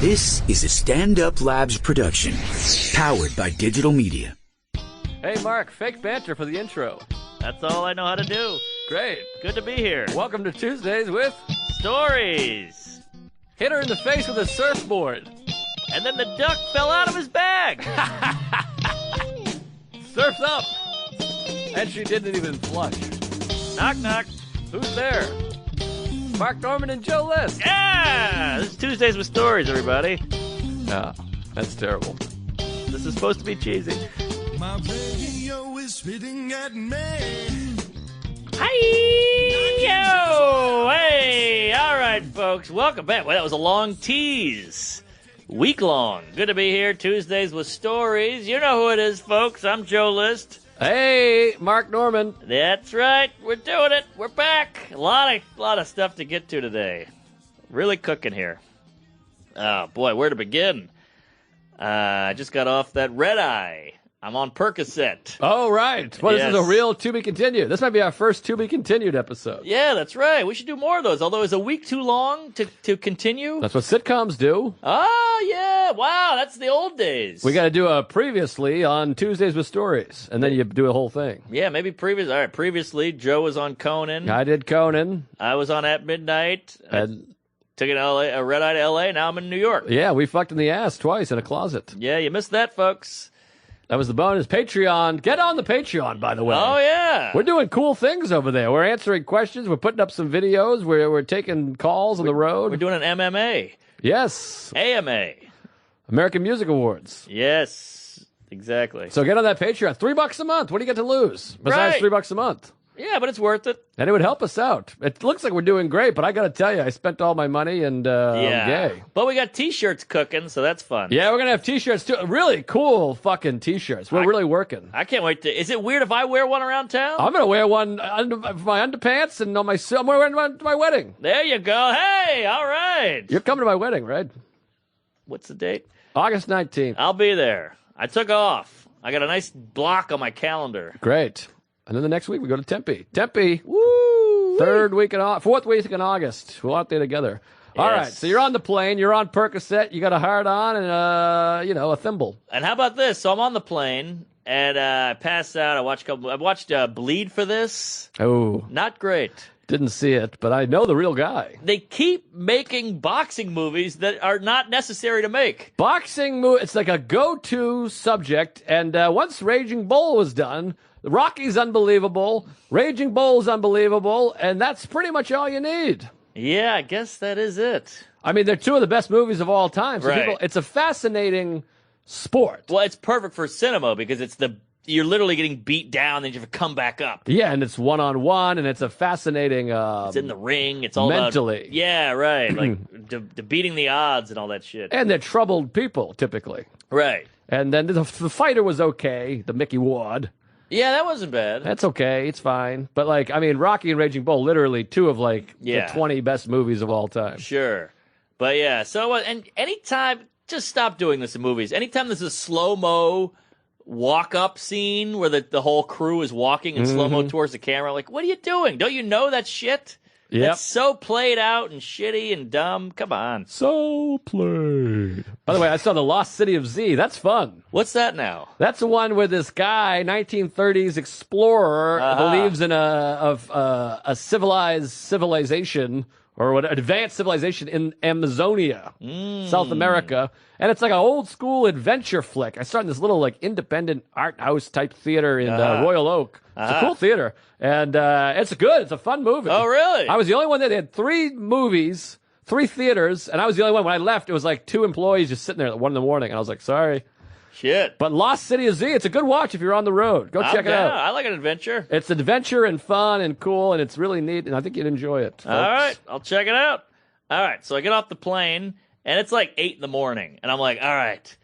This is a Stand Up Labs production, powered by digital media. Hey, Mark, fake banter for the intro. That's all I know how to do. Great. Good to be here. Welcome to Tuesdays with Stories. Hit her in the face with a surfboard. And then the duck fell out of his bag. Surf's up. And she didn't even flush. Knock, knock. Who's there? Mark Norman and Joe List. Yeah! This is Tuesdays with Stories, everybody. Ah, that's terrible. This is supposed to be cheesy. My radio is spitting at me. Hi-yo! Hey! All right, folks. Welcome back. Well, that was a long tease. Week long. Good to be here. Tuesdays with Stories. You know who it is, folks. I'm Joe List. Hey, Mark Norman. That's right. We're doing it. We're back. A lot of stuff to get to today. Really cooking here. Oh, boy, where to begin? I just got off that red eye. I'm on Percocet. Oh, right. Well, Yes. This is a real To Be Continued. This might be our first To Be Continued episode. Yeah, that's right. We should do more of those. Although, is a week too long to continue? That's what sitcoms do. Oh, yeah. Wow, that's the old days. We got to do a previously on Tuesdays with Stories, and then you do a whole thing. Yeah, maybe previous. All right, previously, Joe was on Conan. I did Conan. I was on At Midnight. And Took a red eye to L.A. Now I'm in New York. yeah, we fucked in the ass twice in a closet. Yeah, you missed that, folks. That was the bonus. Patreon. Get on the Patreon, by the way. Oh, yeah. We're doing cool things over there. We're answering questions. We're putting up some videos. We're taking calls on the road. We're doing an MMA. Yes. AMA. American Music Awards. Yes, exactly. So get on that Patreon. $3 a month. What do you get to lose besides Right. $3 a month? Yeah, but it's worth it. And it would help us out. It looks like we're doing great, but I got to tell you, I spent all my money and I'm gay. But we got T-shirts cooking, so that's fun. Yeah, we're going to have T-shirts too. Really cool fucking T-shirts. We're really working. I can't wait to... Is it weird if I wear one around town? I'm going to wear one for my underpants and on I'm wearing one to my wedding. There you go. Hey, all right. You're coming to my wedding, right? What's the date? August 19th. I'll be there. I took off. I got a nice block on my calendar. Great. And then the next week we go to Tempe. Tempe. Woo! Fourth week in August. We're out there together. All Yes. right. So you're on the plane. You're on Percocet. You got a hard on and a thimble. And how about this? So I'm on the plane, and I passed out. I watched Bleed for this. Oh, Not great. didn't see it, but I know the real guy. They keep making boxing movies that are not necessary to make. Boxing movie. It's like a go-to subject. And once Raging Bull was done, Rocky's unbelievable. Raging Bull's unbelievable, and that's pretty much all you need. Yeah, I guess that is it. I mean, they're two of the best movies of all time. So Right. it's a fascinating sport. Well, it's perfect for cinema because you're literally getting beat down, then you have to come back up. Yeah, and it's one-on-one, and it's a fascinating... It's in the ring. It's all mentally. about... Yeah, right. Like beating the odds and all that shit. And they're troubled people, typically. Right. And then the fighter was okay, the Mickey Ward. Yeah, that wasn't bad. That's okay, it's fine. But, Rocky and Raging Bull, literally two of, the 20 best movies of all time. Sure. But yeah, so, and anytime, just stop doing this in movies. Anytime there's a slow-mo walk-up scene where the whole crew is walking in slow-mo towards the camera, like, what are you doing? Don't you know that shit? Yep. That's so played out and shitty and dumb. Come on. So played. By the way, I saw The Lost City of Z. That's fun. What's that now? That's the one where this guy, 1930s explorer, believes in a civilized civilization or what advanced civilization in Amazonia, South America. And it's like an old school adventure flick. I started this little independent art house type theater in Royal Oak. It's a cool theater. And it's good. It's a fun movie. Oh, really? I was the only one there. They had 3 movies, 3 theaters, and I was the only one. When I left, it was like 2 employees just sitting there at 1 a.m. And I was like, sorry. Shit. But Lost City of Z, it's a good watch if you're on the road. Go check it out. I like an adventure. It's adventure and fun and cool, and it's really neat, and I think you'd enjoy it. Folks. All right, I'll check it out. All right, so I get off the plane, and it's like 8 a.m, and I'm like, all right,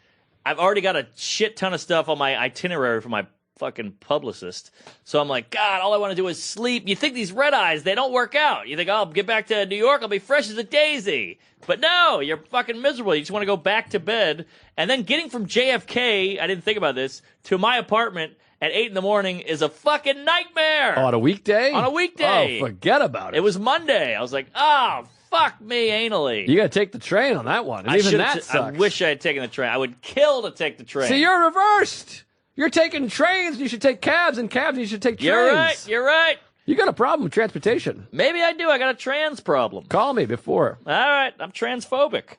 I've already got a shit ton of stuff on my itinerary for my fucking publicist. So I'm like, God, all I want to do is sleep. You think these red eyes, they don't work out. You think, I'll get back to New York, I'll be fresh as a daisy. But no, you're fucking miserable. You just want to go back to bed. And then getting from JFK, I didn't think about this, to my apartment at 8 a.m. is a fucking nightmare. On a weekday? On a weekday. Oh, forget about it. It was Monday. I was like, oh, fuck me anally. You got to take the train on that one. And I even should've that I sucks. wish I had taken the train. I would kill to take the train. See, you're reversed. You're taking trains, and you should take cabs, and cabs, and you should take trains. You're right. You're right. You got a problem with transportation. Maybe I do. I got a trans problem. Call me before. All right, I'm transphobic.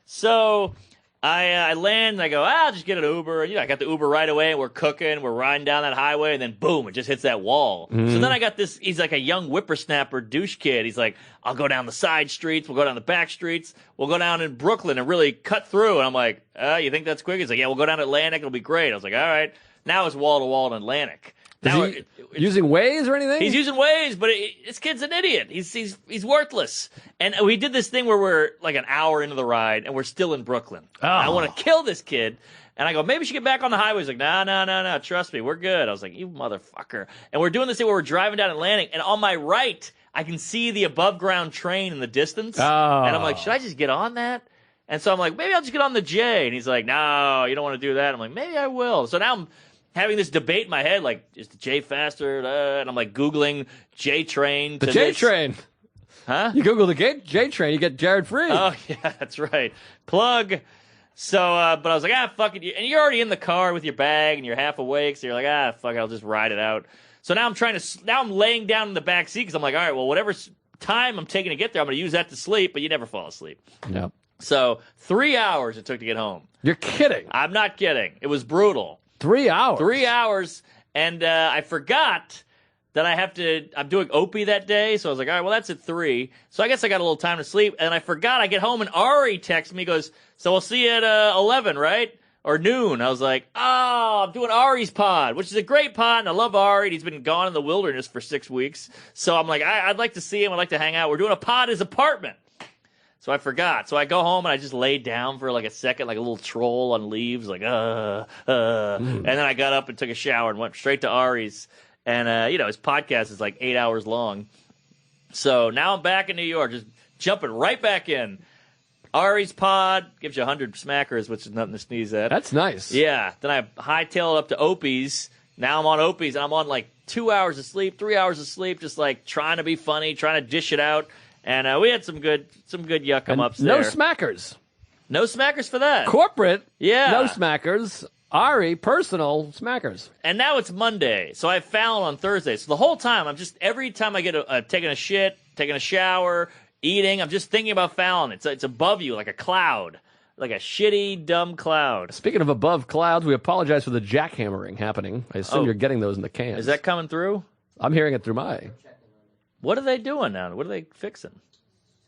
So I land and I go, I'll just get an Uber. And, I got the Uber right away, and we're cooking. We're riding down that highway, and then boom, it just hits that wall. So then I got this, he's like a young whippersnapper douche kid. He's like, I'll go down the side streets. We'll go down the back streets. We'll go down in Brooklyn and really cut through. And I'm like, you think that's quick? He's like, yeah, we'll go down Atlantic. It'll be great. I was like, all right. Now it's wall-to-wall in Atlantic. Now Is he using Waze or anything? He's using Waze, but this kid's an idiot. He's worthless. And we did this thing where we're like an hour into the ride, and we're still in Brooklyn. Oh. I want to kill this kid. And I go, maybe we should get back on the highway. He's like, no, trust me, we're good. I was like, you motherfucker. And we're doing this thing where we're driving down Atlantic, and on my right, I can see the above-ground train in the distance. Oh. And I'm like, should I just get on that? And so I'm like, maybe I'll just get on the J. And he's like, no, you don't want to do that. I'm like, maybe I will. So now I'm having this debate in my head, like, is the J faster? And I'm like Googling J train. The J train. Huh? You Google the J train, you get Jared Free. Oh, yeah, that's right. Plug. So, but I was like, fuck it. And you're already in the car with your bag and you're half awake. So you're like, fuck it, I'll just ride it out. So now I'm laying down in the back seat because I'm like, all right, well, whatever time I'm taking to get there, I'm going to use that to sleep, but you never fall asleep. No. So 3 hours it took to get home. You're kidding. I'm not kidding. It was brutal. 3 hours. 3 hours, and I forgot that I'm doing Opie that day, so I was like, all right, well, that's at 3, so I guess I got a little time to sleep, and I forgot. I get home, and Ari texts me, goes, so we'll see you at 11, right? Or noon. I was like, I'm doing Ari's pod, which is a great pod, and I love Ari. He's been gone in the wilderness for 6 weeks, so I'm like, I'd like to see him. I'd like to hang out. We're doing a pod at his apartment. So I forgot. So I go home and I just laid down for like a second, like a little troll on leaves, like, And then I got up and took a shower and went straight to Ari's. And, his podcast is like 8 hours long. So now I'm back in New York, just jumping right back in. Ari's pod gives you 100 smackers, which is nothing to sneeze at. That's nice. Yeah. Then I hightail it up to Opie's. Now I'm on Opie's, and I'm on like 2 hours of sleep, 3 hours of sleep, just like trying to be funny, trying to dish it out. And we had some good yuck come ups there. No smackers. No smackers for that. Corporate. Yeah. No smackers. Ari, personal smackers. And now it's Monday, so I have Fallon on Thursday. So the whole time, every time I get taking a shit, taking a shower, eating, I'm just thinking about Fallon. It's above you like a cloud, like a shitty, dumb cloud. Speaking of above clouds, we apologize for the jackhammering happening. I assume you're getting those in the cans. Is that coming through? I'm hearing it through my... What are they doing now? What are they fixing?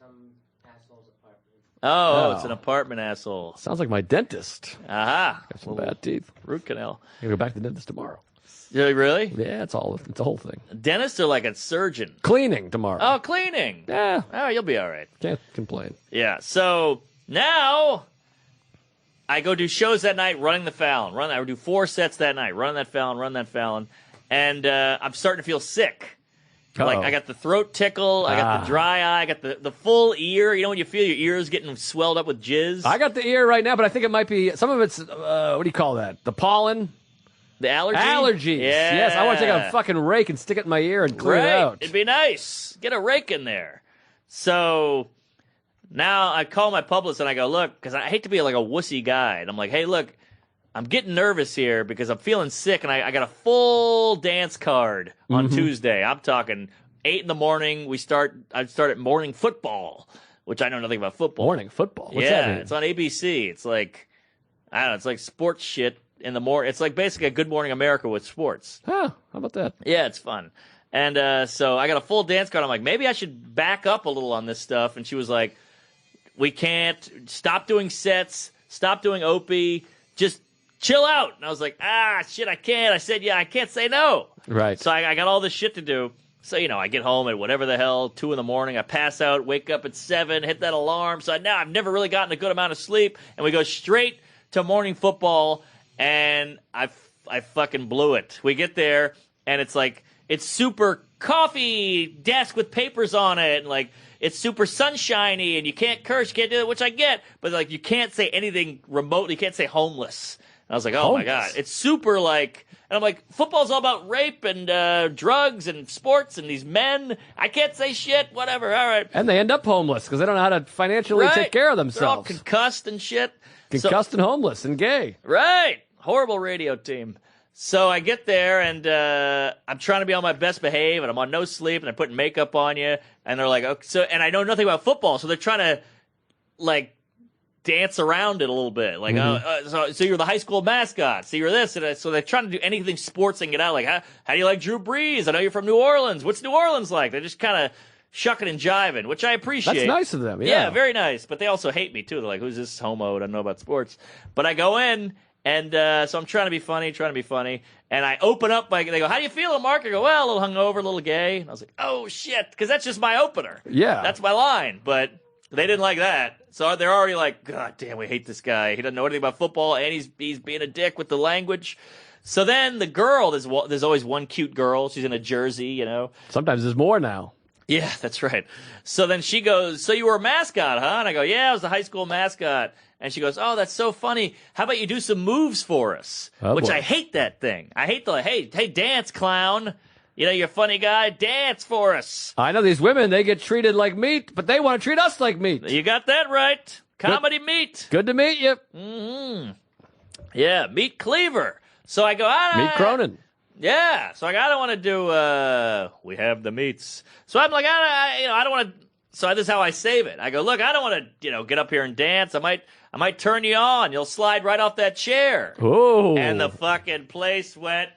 Some asshole's apartment. Oh, it's an apartment asshole. Sounds like my dentist. Aha. Got some bad teeth. Root canal. I'm going to go back to the dentist tomorrow. Really? Yeah, it's a whole thing. Dentists are like a surgeon. Cleaning tomorrow. Oh, cleaning. Yeah. Oh, you'll be all right. Can't complain. Yeah. So now I go do shows that night running the Fallon. I would do 4 sets that night, run that Fallon. And I'm starting to feel sick. Like, I got the throat tickle, I got the dry eye, I got the full ear. You know when you feel your ears getting swelled up with jizz? I got the ear right now, but I think it might be, some of it's, what do you call that? The pollen? The allergy? Allergies. Yeah. Yes, I want to take a fucking rake and stick it in my ear and clear it out. It'd be nice. Get a rake in there. So now I call my publicist and I go, look, because I hate to be like a wussy guy. And I'm like, hey, look, I'm getting nervous here because I'm feeling sick, and I got a full dance card on Tuesday. I'm talking 8 in the morning. I start at morning football, which I know nothing about football. Morning football? What's that mean? It's on ABC. It's like, I don't know, it's like sports shit in the morning. It's like basically a Good Morning America with sports. Huh, how about that? Yeah, it's fun. And so I got a full dance card. I'm like, maybe I should back up a little on this stuff. And she was like, we can't. Stop doing sets. Stop doing Opie. Just chill out. And I was like, shit, I can't. I said, yeah, I can't say no. Right. So I got all this shit to do. So, I get home at whatever the hell, 2 in the morning. I pass out, wake up at 7, hit that alarm. So now I've never really gotten a good amount of sleep. And we go straight to morning football, and I fucking blew it. We get there, and it's like, it's super coffee desk with papers on it, and like, it's super sunshiny, and you can't curse, you can't do it, which I get, but like, you can't say anything remotely, you can't say homeless. And I was like, oh my God. It's super like, and I'm like, football's all about rape and drugs and sports and these men. I can't say shit, whatever, all right. And they end up homeless because they don't know how to financially take care of themselves. They're all concussed and shit. Concussed and homeless and gay. Right. Horrible radio team. So I get there, and I'm trying to be on my best behave, and I'm on no sleep, and they're putting makeup on you, and they're like, okay, and I know nothing about football, so they're trying to, like, dance around it a little bit. Like, so you're the high school mascot, so you're this, and so they're trying to do anything sports and get out. Like, how do you like Drew Brees? I know you're from New Orleans. What's New Orleans like? They're just kind of shucking and jiving, which I appreciate. That's nice of them, Yeah, very nice. But they also hate me, too. They're like, who's this homo? I don't know about sports. But I go in, and so I'm trying to be funny. And I open up, they go, how do you feel, Mark? I go, well, a little hungover, a little gay. And I was like, oh, shit, because that's just my opener. Yeah. That's my line. But they didn't like that. So they're already like, God damn, we hate this guy. He doesn't know anything about football, and he's being a dick with the language. So then the girl, there's always one cute girl. She's in a jersey, you know. Sometimes there's more now. Yeah, that's right. So then she goes, so you were a mascot, huh? And I go, yeah, I was the high school mascot. And she goes, oh, that's so funny. How about you do some moves for us? Which I hate that thing. I hate hey, dance, clown. You know, you're a funny guy. Dance for us. I know these women, they get treated like meat, but they want to treat us like meat. You got that right. Comedy meat. Good to meet you. Mm-hmm. Yeah, meat cleaver. So I go, Meat Cronin. Yeah, so I don't want to do, we have the meats. So I'm like, I don't want to, so this is how I save it. I go, look, I don't want to, get up here and dance. I might turn you on. You'll slide right off that chair. Ooh. And the fucking place went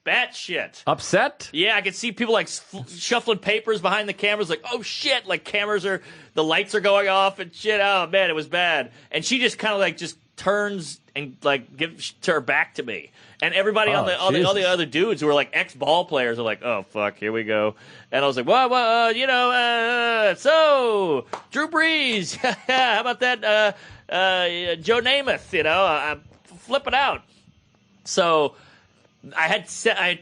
batshit. Upset? Yeah, I could see people like shuffling papers behind the cameras, like, oh shit, like the lights are going off and shit. Oh man, it was bad. And she just kind of like just turns and like gives her back to me. And everybody all the other dudes who were like ex-ball players are like, oh, fuck, here we go. And I was like, so, Drew Brees, how about that, Joe Namath, I'm flipping out. So I had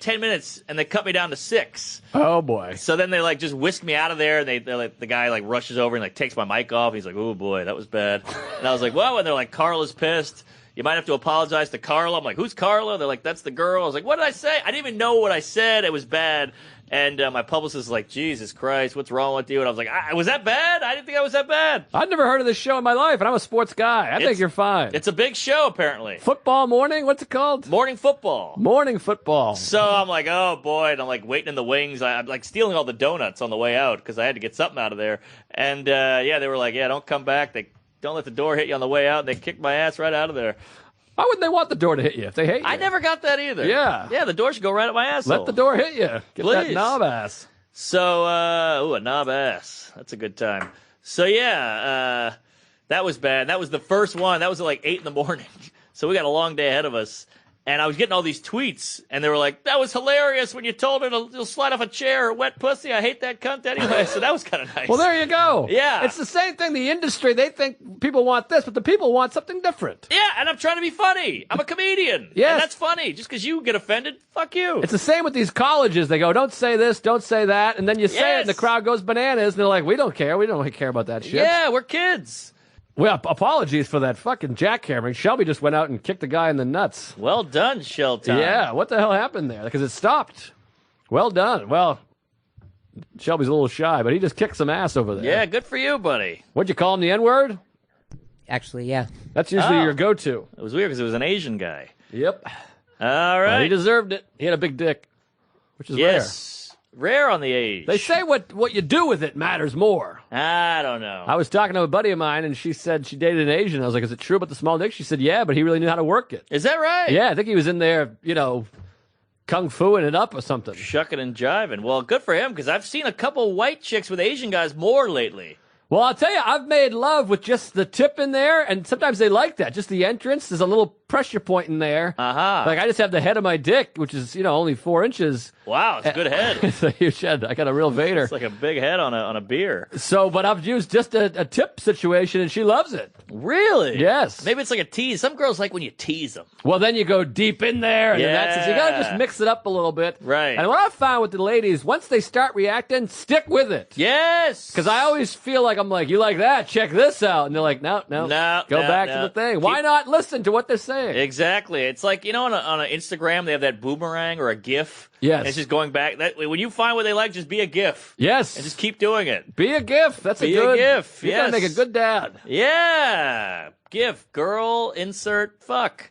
10 minutes, and they cut me down to 6. Oh, boy. So then they, like, just whisked me out of there, and the guy, like, rushes over and, like, takes my mic off. He's like, oh, boy, that was bad. And I was like, whoa, and they're like, Carla's pissed. You might have to apologize to Carla. I'm like, who's Carla? They're like, that's the girl. I was like, what did I say? I didn't even know what I said. It was bad. And my publicist is like, Jesus Christ, what's wrong with you? And I was like, was that bad? I didn't think I was that bad. I've never heard of this show in my life, and I'm a sports guy. I think you're fine. It's a big show, apparently. Football morning? What's it called? Morning football. Morning football. So I'm like, oh, boy. And I'm like waiting in the wings. I'm like stealing all the donuts on the way out because I had to get something out of there. And, they were like, yeah, don't come back. Don't let the door hit you on the way out. And they kicked my ass right out of there. Why wouldn't they want the door to hit you if they hate you? I never got that either. Yeah. Yeah, the door should go right up my asshole. Let the door hit you. Get Please. that knob ass. So, a knob ass. That's a good time. So, yeah, that was bad. That was the first one. That was at like 8 in the morning. So we got a long day ahead of us. And I was getting all these tweets, and they were like, that was hilarious when you told her to slide off a chair or wet pussy. I hate that cunt anyway. So that was kind of nice. Well, there you go. Yeah. It's the same thing. The industry, they think people want this, but the people want something different. Yeah, and I'm trying to be funny. I'm a comedian. Yes. And that's funny. Just because you get offended, fuck you. It's the same with these colleges. They go, don't say this, don't say that, and then you say it, and the crowd goes bananas, and they're like, we don't care. We don't really care about that shit. Yeah, we're kids. Well, apologies for that fucking jackhammering. Shelby just went out and kicked the guy in the nuts. Well done, Shelton. Yeah, what the hell happened there? Because it stopped. Well done. Well, Shelby's a little shy, but he just kicked some ass over there. Yeah, good for you, buddy. What'd you call him, the N-word? Actually, yeah. That's usually your go-to. It was weird because it was an Asian guy. Yep. All right. Well, he deserved it. He had a big dick, which is yes. Rare on the age. They say what you do with it matters more. I don't know. I was talking to a buddy of mine, and she said she dated an Asian. I was like, is it true about the small dick? She said, yeah, but he really knew how to work it. Is that right? Yeah, I think he was in there, kung fuing it up or something. Shucking and jiving. Well, good for him, because I've seen a couple white chicks with Asian guys more lately. Well, I'll tell you, I've made love with just the tip in there, and sometimes they like that. Just the entrance. There's a little pressure point in there. Uh-huh. Like, I just have the head of my dick, which is, only 4 inches. Wow, it's a good head. It's a huge head. I got a real Vader. It's like a big head on a beer. So, but I've used just a tip situation, and she loves it. Really? Yes. Maybe it's like a tease. Some girls like when you tease them. Well, then you go deep in there, and then that's you got to just mix it up a little bit. Right. And what I've found with the ladies, once they start reacting, stick with it. Yes. Because I always feel like I'm like, you like that? Check this out. And they're like, no. Go back to the thing. Why not listen to what they're saying? Exactly. It's like, on an Instagram, they have that boomerang or a GIF. Yes. And it's just going back. When you find what they like, just be a GIF. Yes. And just keep doing it. Be a GIF. That's Be a good GIF. You're going to make a good dad. Yeah. GIF. Girl, insert, fuck.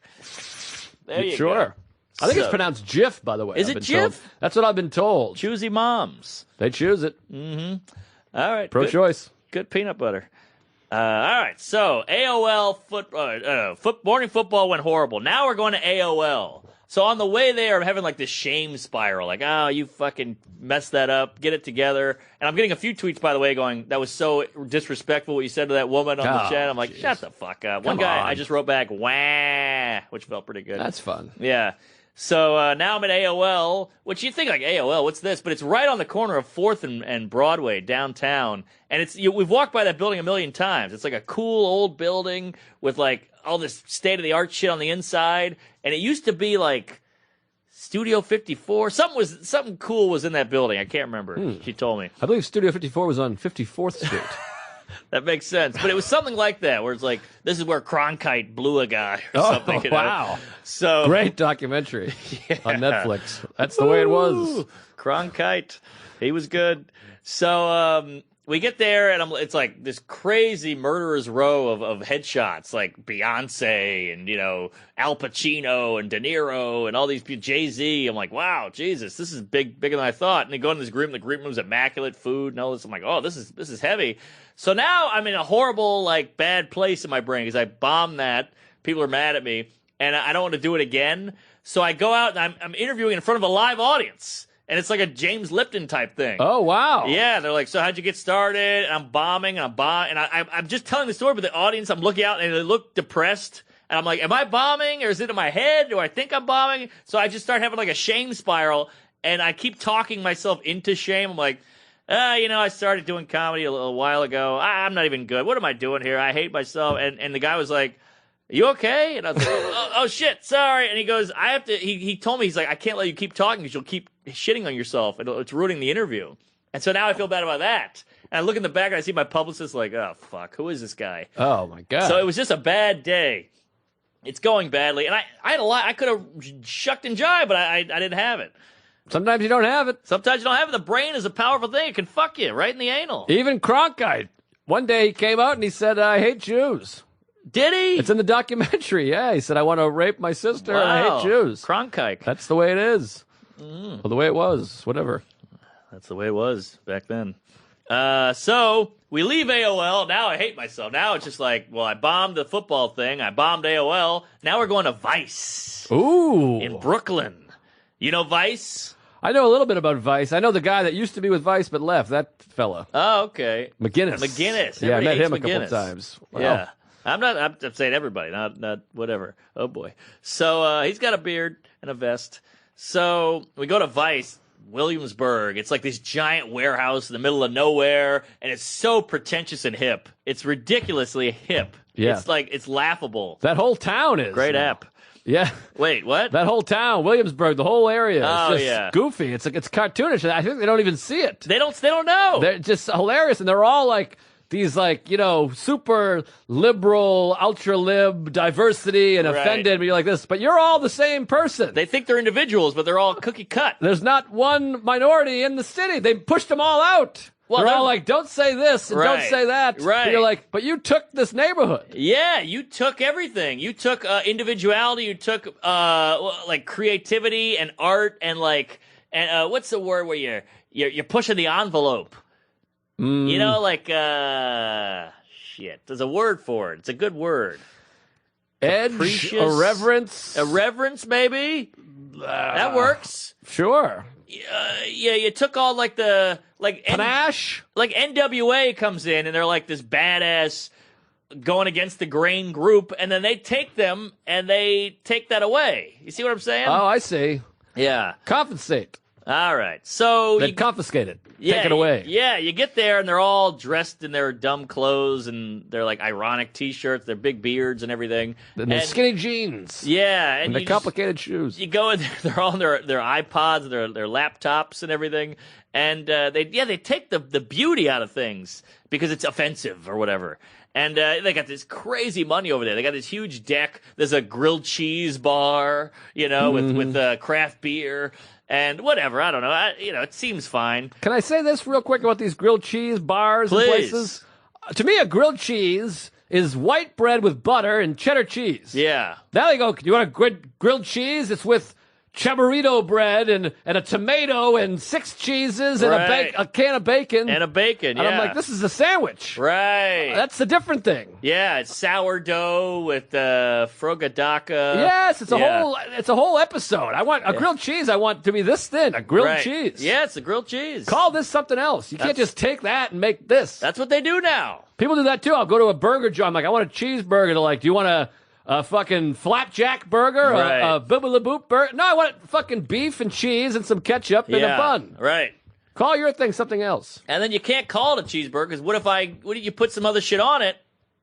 There you Sure. go. I think it's pronounced GIF, by the way. Is I've it been GIF? told. That's what I've been told. Choosy moms. They choose it. All right. Pro-choice. Good peanut butter. All right. So AOL morning football went horrible. Now we're going to AOL. So on the way there, I'm having like this shame spiral. Like, oh, you fucking messed that up. Get it together. And I'm getting a few tweets, by the way, going, that was so disrespectful what you said to that woman on the chat. I'm like, shut the fuck up. One guy, I just wrote back, wah, which felt pretty good. That's fun. Yeah. So now I'm at AOL, which you think like AOL, what's this? But it's right on the corner of 4th and Broadway downtown. And we've walked by that building a million times. It's like a cool old building with like all this state-of-the-art shit on the inside. And it used to be like Studio 54. Something cool was in that building. I can't remember. She told me. I believe Studio 54 was on 54th Street. That makes sense. But it was something like that, where it's like, this is where Cronkite blew a guy or something. You know? Wow. So Great documentary on Netflix. That's the way it was. Cronkite. He was good. So we get there, and it's like this crazy murderer's row of headshots, like Beyonce and, Al Pacino and De Niro and all these people, Jay-Z. I'm like, wow, Jesus, this is bigger than I thought. And they go in this group, and the group room's immaculate, food and all this. I'm like, oh, this is heavy. So now I'm in a horrible, like, bad place in my brain because I bombed that. People are mad at me, and I don't want to do it again. So I go out, and I'm interviewing in front of a live audience. And it's like a James Lipton type thing. Oh, wow. Yeah, they're like, so how'd you get started? And I'm bombing, and I'm just telling the story, but the audience, I'm looking out, and they look depressed. And I'm like, am I bombing, or is it in my head? Do I think I'm bombing? So I just start having like a shame spiral, and I keep talking myself into shame. I'm like, I started doing comedy a little while ago. I'm not even good. What am I doing here? I hate myself. And the guy was like, are you okay? And I was like, oh shit, sorry. And he goes, I have to, he told me, he's like, I can't let you keep talking because you'll keep shitting on yourself. And it's ruining the interview. And so now I feel bad about that. And I look in the back and I see my publicist like, oh fuck, who is this guy? Oh my God. So it was just a bad day. It's going badly. And I had a lot, I could have shucked and jived, but I didn't have it. Sometimes you don't have it. Sometimes you don't have it. The brain is a powerful thing. It can fuck you right in the anal. Even Cronkite. One day he came out and he said, I hate Jews. Did he? It's in the documentary. Yeah, he said, I want to rape my sister and I Wow. hate Jews. Cronkite. That's the way it is. Well, the way it was. Whatever. That's the way it was back then. So we leave AOL. Now I hate myself. Now it's just like, well, I bombed the football thing. I bombed AOL. Now we're going to Vice Ooh. in Brooklyn. You know Vice? I know a little bit about Vice. I know the guy that used to be with Vice but left. That fella. Oh, okay. McGinnis. Everybody Yeah, I met him hates a couple McGinnis. times. Wow. Yeah. I'm saying everybody, not whatever. Oh, boy. So he's got a beard and a vest. So we go to Vice, Williamsburg. It's like this giant warehouse in the middle of nowhere, and it's so pretentious and hip. It's ridiculously hip. Yeah. It's like, it's laughable. That whole town is. Great now. app. Yeah. Wait, what? That whole town, Williamsburg, the whole area. Oh, It's just yeah. goofy. It's cartoonish. I think they don't even see it. They don't know. They're just hilarious, and they're all like these, like, super liberal, ultra lib diversity and Right. offended. But you're like this, but you're all the same person. They think they're individuals, but they're all cookie cut. There's not one minority in the city. They pushed them all out. Well, they're all they're- like, don't say this and don't Right. say that. Right. But you're like, but you took this neighborhood. Yeah, you took everything. You took individuality. You took like creativity and art and what's the word where you're pushing the envelope. You know, like shit. There's a word for it. It's a good word. Edge, Capricious. irreverence. Irreverence, maybe. That works. Sure. Yeah, you took all like Panache. like NWA comes in and they're like this badass going against the grain group, and then they take them and they take that away. You see what I'm saying? Oh, I see. Yeah. Compensate. All right. So They'd confiscate it. yeah, Take it away. Yeah, you get there and they're all dressed in their dumb clothes and they're like ironic T-shirts, their big beards and everything. And their skinny jeans. Yeah, and And the complicated shoes. You go in there, they're all on their iPods, their laptops and everything, and they take the beauty out of things because it's offensive or whatever. And they got this crazy money over there. They got this huge deck. There's a grilled cheese bar, with craft beer and whatever. I don't know. It seems fine. Can I say this real quick about these grilled cheese bars and Please. places? To me, a grilled cheese is white bread with butter and cheddar cheese. Yeah. Now you go, you want a grilled cheese? It's with chaburrito bread and a tomato and 6 cheeses and Right. a can of bacon. And a bacon, yeah. And I'm like, this is a sandwich. Right. That's a different thing. Yeah, it's sourdough with frogadaka. Yes, it's a Yeah. whole episode. I want a grilled cheese. I want to be this thin, a grilled Right. cheese. Yeah, it's a grilled cheese. Call this something else. You can't That's- just take that and make this. That's what they do now. People do that too. I'll go to a burger joint. I'm like, I want a cheeseburger. They're like, do you want a fucking flapjack burger? Right. A boop burger? No, I want fucking beef and cheese and some ketchup and a bun. Right. Call your thing something else. And then you can't call it a cheeseburger because what if you put some other shit on it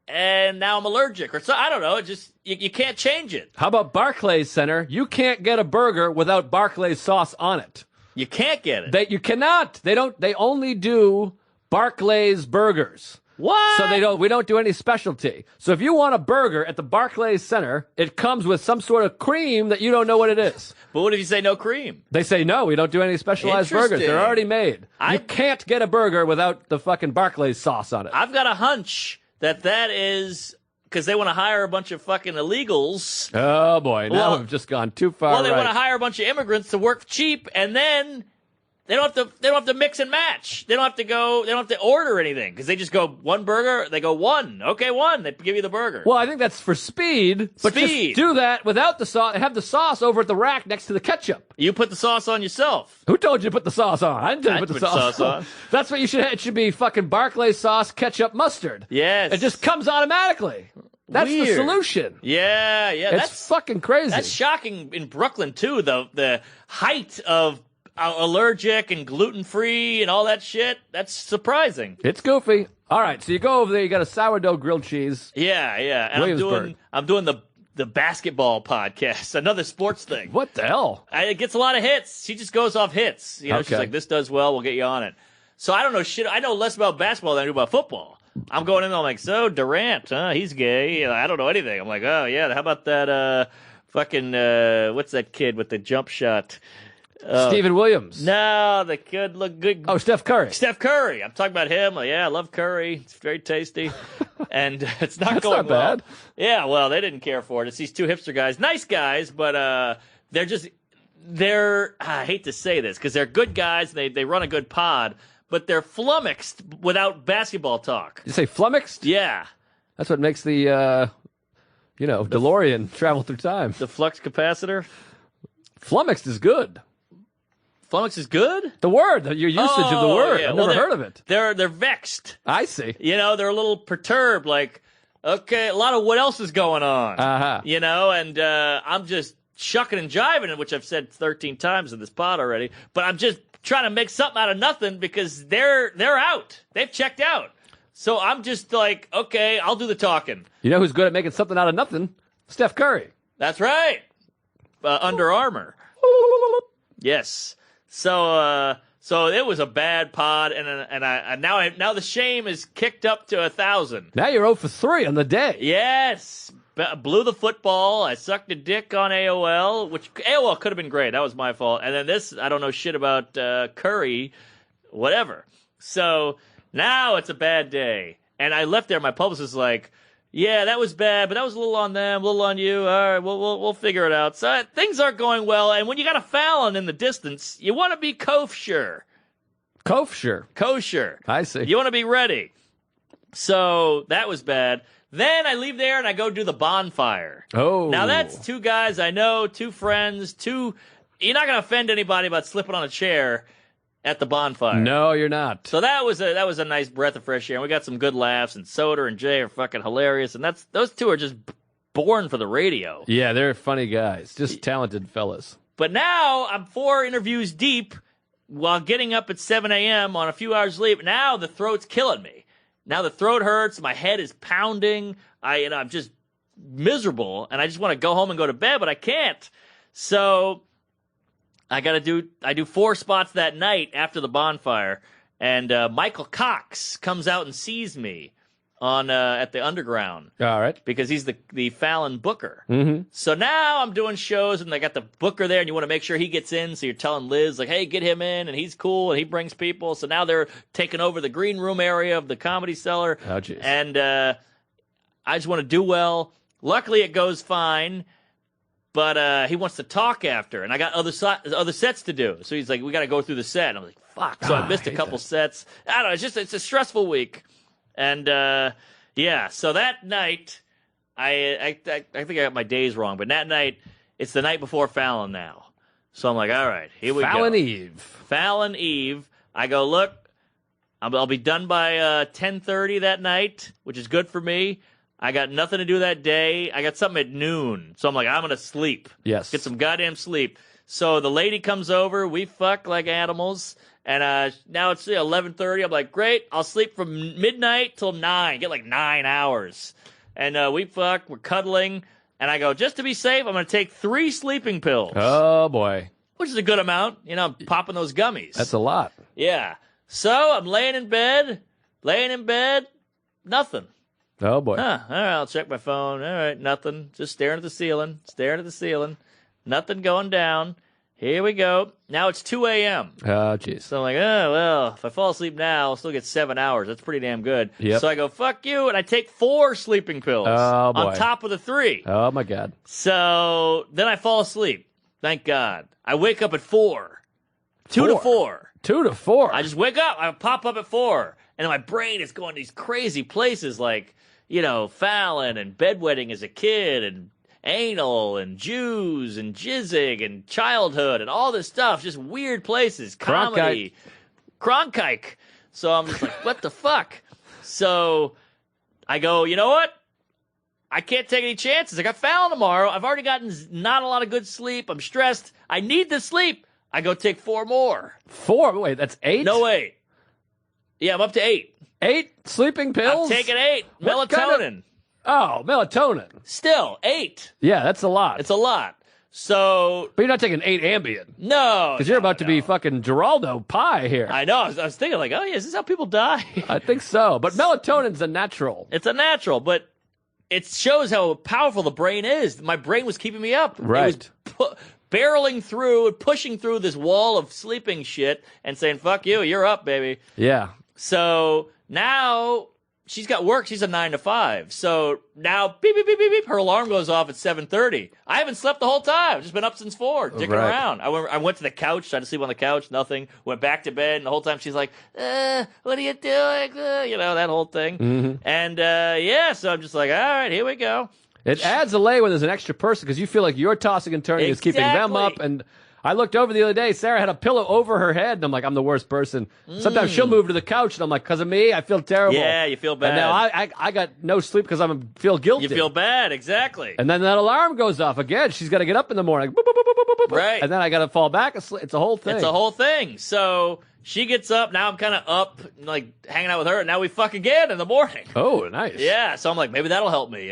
and now I'm allergic or so? I don't know. It just you can't change it. How about Barclays Center? You can't get a burger without Barclays sauce on it. You can't get it. You cannot. They only do Barclays burgers. What? So we don't do any specialty. So if you want a burger at the Barclays Center, it comes with some sort of cream that you don't know what it is. But what if you say no cream? They say no, we don't do any specialized burgers. They're Interesting. already made. I- You can't get a burger without the fucking Barclays sauce on it. I've got a hunch that is because they want to hire a bunch of fucking illegals. Oh boy, now Well- we've just gone too far. Well, they right. want to hire a bunch of immigrants to work cheap, and then they don't have to mix and match. They don't have to order anything because they just go one burger. They go one. Okay, one. They give you the burger. Well, I think that's for speed. But Speed. just do that without the sauce. Have the sauce over at the rack next to the ketchup. You put the sauce on yourself. Who told you to put the sauce on? I didn't tell you to put the sauce on. That's what you should have. It should be fucking Barclays sauce, ketchup, mustard. Yes. It just comes automatically. That's the Weird. solution. Yeah. It's fucking crazy. That's shocking in Brooklyn too. The height of allergic and gluten free and all that shit. That's surprising. It's goofy. All right, so you go over there. You got a sourdough grilled cheese. Yeah. And Williamsburg. I'm doing the basketball podcast, another sports thing. What the hell? It gets a lot of hits. She just goes off hits. She's Okay. like, this does well, we'll get you on it. So I don't know shit. I know less about basketball than I do about football. I'm going in there, I'm like, so Durant, he's gay. I don't know anything. I'm like, oh, yeah, how about that fucking, what's that kid with the jump shot? Stephen Williams. No, the kid look good. Oh, Steph Curry. Steph Curry. I'm talking about him. Like, yeah, I love Curry. It's very tasty. And it's not That's going not bad. well. Yeah, well, they didn't care for it. It's these two hipster guys. Nice guys, but they're I hate to say this because they're good guys and they run a good pod, but they're flummoxed without basketball talk. You say flummoxed? Yeah. That's what makes the, DeLorean travel through time. The flux capacitor. Flummoxed is good. Flummox is good? The word, your usage of the word. Yeah. I've Well, never heard of it. They're vexed. I see. They're a little perturbed, like, okay, a lot of what else is going on. Uh-huh. And I'm just shucking and jiving it, which I've said 13 times in this pod already, but I'm just trying to make something out of nothing because they're out. They've checked out. So I'm just like, okay, I'll do the talking. You know who's good at making something out of nothing? Steph Curry. That's right. Under Armour. Yes. So it was a bad pod, and I now the shame is kicked up to 1,000. Now you're 0 for 3 on the day. Yes. Blew the football. I sucked a dick on AOL, which AOL could have been great. That was my fault. And then this, I don't know shit about Curry, whatever. So now it's a bad day. And I left there. My publicist was like, yeah, that was bad, but that was a little on them, a little on you. All right, we'll figure it out. So things aren't going well. And when you got a Fallon in the distance, you want to be kosher. Kosher. I see. You want to be ready. So that was bad. Then I leave there and I go do the bonfire. Oh. Now that's two guys I know, two friends, You're not going to offend anybody about slipping on a chair at the bonfire. No, you're not. So that was a nice breath of fresh air. And we got some good laughs, and Soder and Jay are fucking hilarious. And those two are just born for the radio. Yeah, they're funny guys. Just talented fellas. But now I'm 4 interviews deep, while getting up at 7 a.m. on a few hours sleep, now the throat's killing me. Now the throat hurts. My head is pounding. I'm just miserable, and I just want to go home and go to bed, but I can't. So I do 4 spots that night after the bonfire, and Michael Cox comes out and sees me on at the Underground. All right. Because he's the Fallon booker. Mm-hmm. So now I'm doing shows, and they got the booker there, and you want to make sure he gets in, so you're telling Liz, like, hey, get him in, and he's cool, and he brings people. So now they're taking over the green room area of the Comedy Cellar. Oh, jeez. And I just want to do well. Luckily, it goes fine. But he wants to talk after, and I got other sets to do. So he's like, we got to go through the set. And I'm like, fuck. So I missed a couple sets. I don't know. It's a stressful week. And, yeah, so that night, I think I got my days wrong. But that night, it's the night before Fallon now. So I'm like, all right, here we go. Fallon Eve. I go, look, I'll be done by 10:30 that night, which is good for me. I got nothing to do that day. I got something at noon. So I'm like, I'm going to sleep. Yes. Get some goddamn sleep. So the lady comes over. We fuck like animals. And now it's 11:30. I'm like, great. I'll sleep from midnight till 9. Get like 9 hours. And we fuck. We're cuddling. And I go, just to be safe, I'm going to take 3 sleeping pills. Oh, boy. Which is a good amount. I'm popping those gummies. That's a lot. Yeah. So I'm laying in bed. Nothing. Oh, boy. All right, I'll check my phone. All right, nothing. Just staring at the ceiling. Nothing going down. Here we go. Now it's 2 a.m. Oh, jeez. So I'm like, oh, well, if I fall asleep now, I'll still get 7 hours. That's pretty damn good. Yep. So I go, fuck you, and I take 4 sleeping pills Oh, boy. on top of the 3. Oh, my God. So then I fall asleep. Thank God. I wake up at 4. 2 to 4. 2 to 4. I just wake up. I pop up at 4. And my brain is going these crazy places like, Fallon and bedwetting as a kid and anal and Jews and jizzing and childhood and all this stuff. Just weird places. Comedy. Cronkite. So I'm just like, what the fuck? So I go, you know what? I can't take any chances. I got Fallon tomorrow. I've already gotten not a lot of good sleep. I'm stressed. I need the sleep. I go take 4 more. 4? Wait, that's 8? No, wait. Yeah, I'm up to 8. 8 sleeping pills? I'm taking 8. What Melatonin. Melatonin. Still, 8. Yeah, that's a lot. It's a lot. So. But you're not taking 8 Ambien. No. Because you're about to be fucking Geraldo Pie here. I know. I was thinking like, oh, yeah, is this how people die? I think so. But melatonin's a natural. It's a natural, but it shows how powerful the brain is. My brain was keeping me up. Right. It was barreling through and pushing through this wall of sleeping shit and saying, fuck you, you're up, baby. Yeah. So now she's got work. She's a 9 to 5. So now, beep, beep, beep, beep, beep, her alarm goes off at 7:30. I haven't slept the whole time. I've just been up since 4, dicking around. I went to the couch, tried to sleep on the couch, nothing. Went back to bed, and the whole time she's like, what are you doing? That whole thing. Mm-hmm. And, so I'm just like, all right, here we go. It adds a layer when there's an extra person because you feel like you're tossing and turning is keeping them up. And I looked over the other day. Sarah had a pillow over her head, and I'm like, I'm the worst person. Sometimes she'll move to the couch, and I'm like, because of me, I feel terrible. Yeah, you feel bad. And now I got no sleep because I feel guilty. You feel bad, exactly. And then that alarm goes off again. She's got to get up in the morning. Boop, boop, boop, boop, boop, boop. Right. And then I got to fall back asleep. It's a whole thing. It's a whole thing. So she gets up. Now I'm kind of up, like hanging out with her, and now we fuck again in the morning. Oh, nice. Yeah, so I'm like, maybe that'll help me,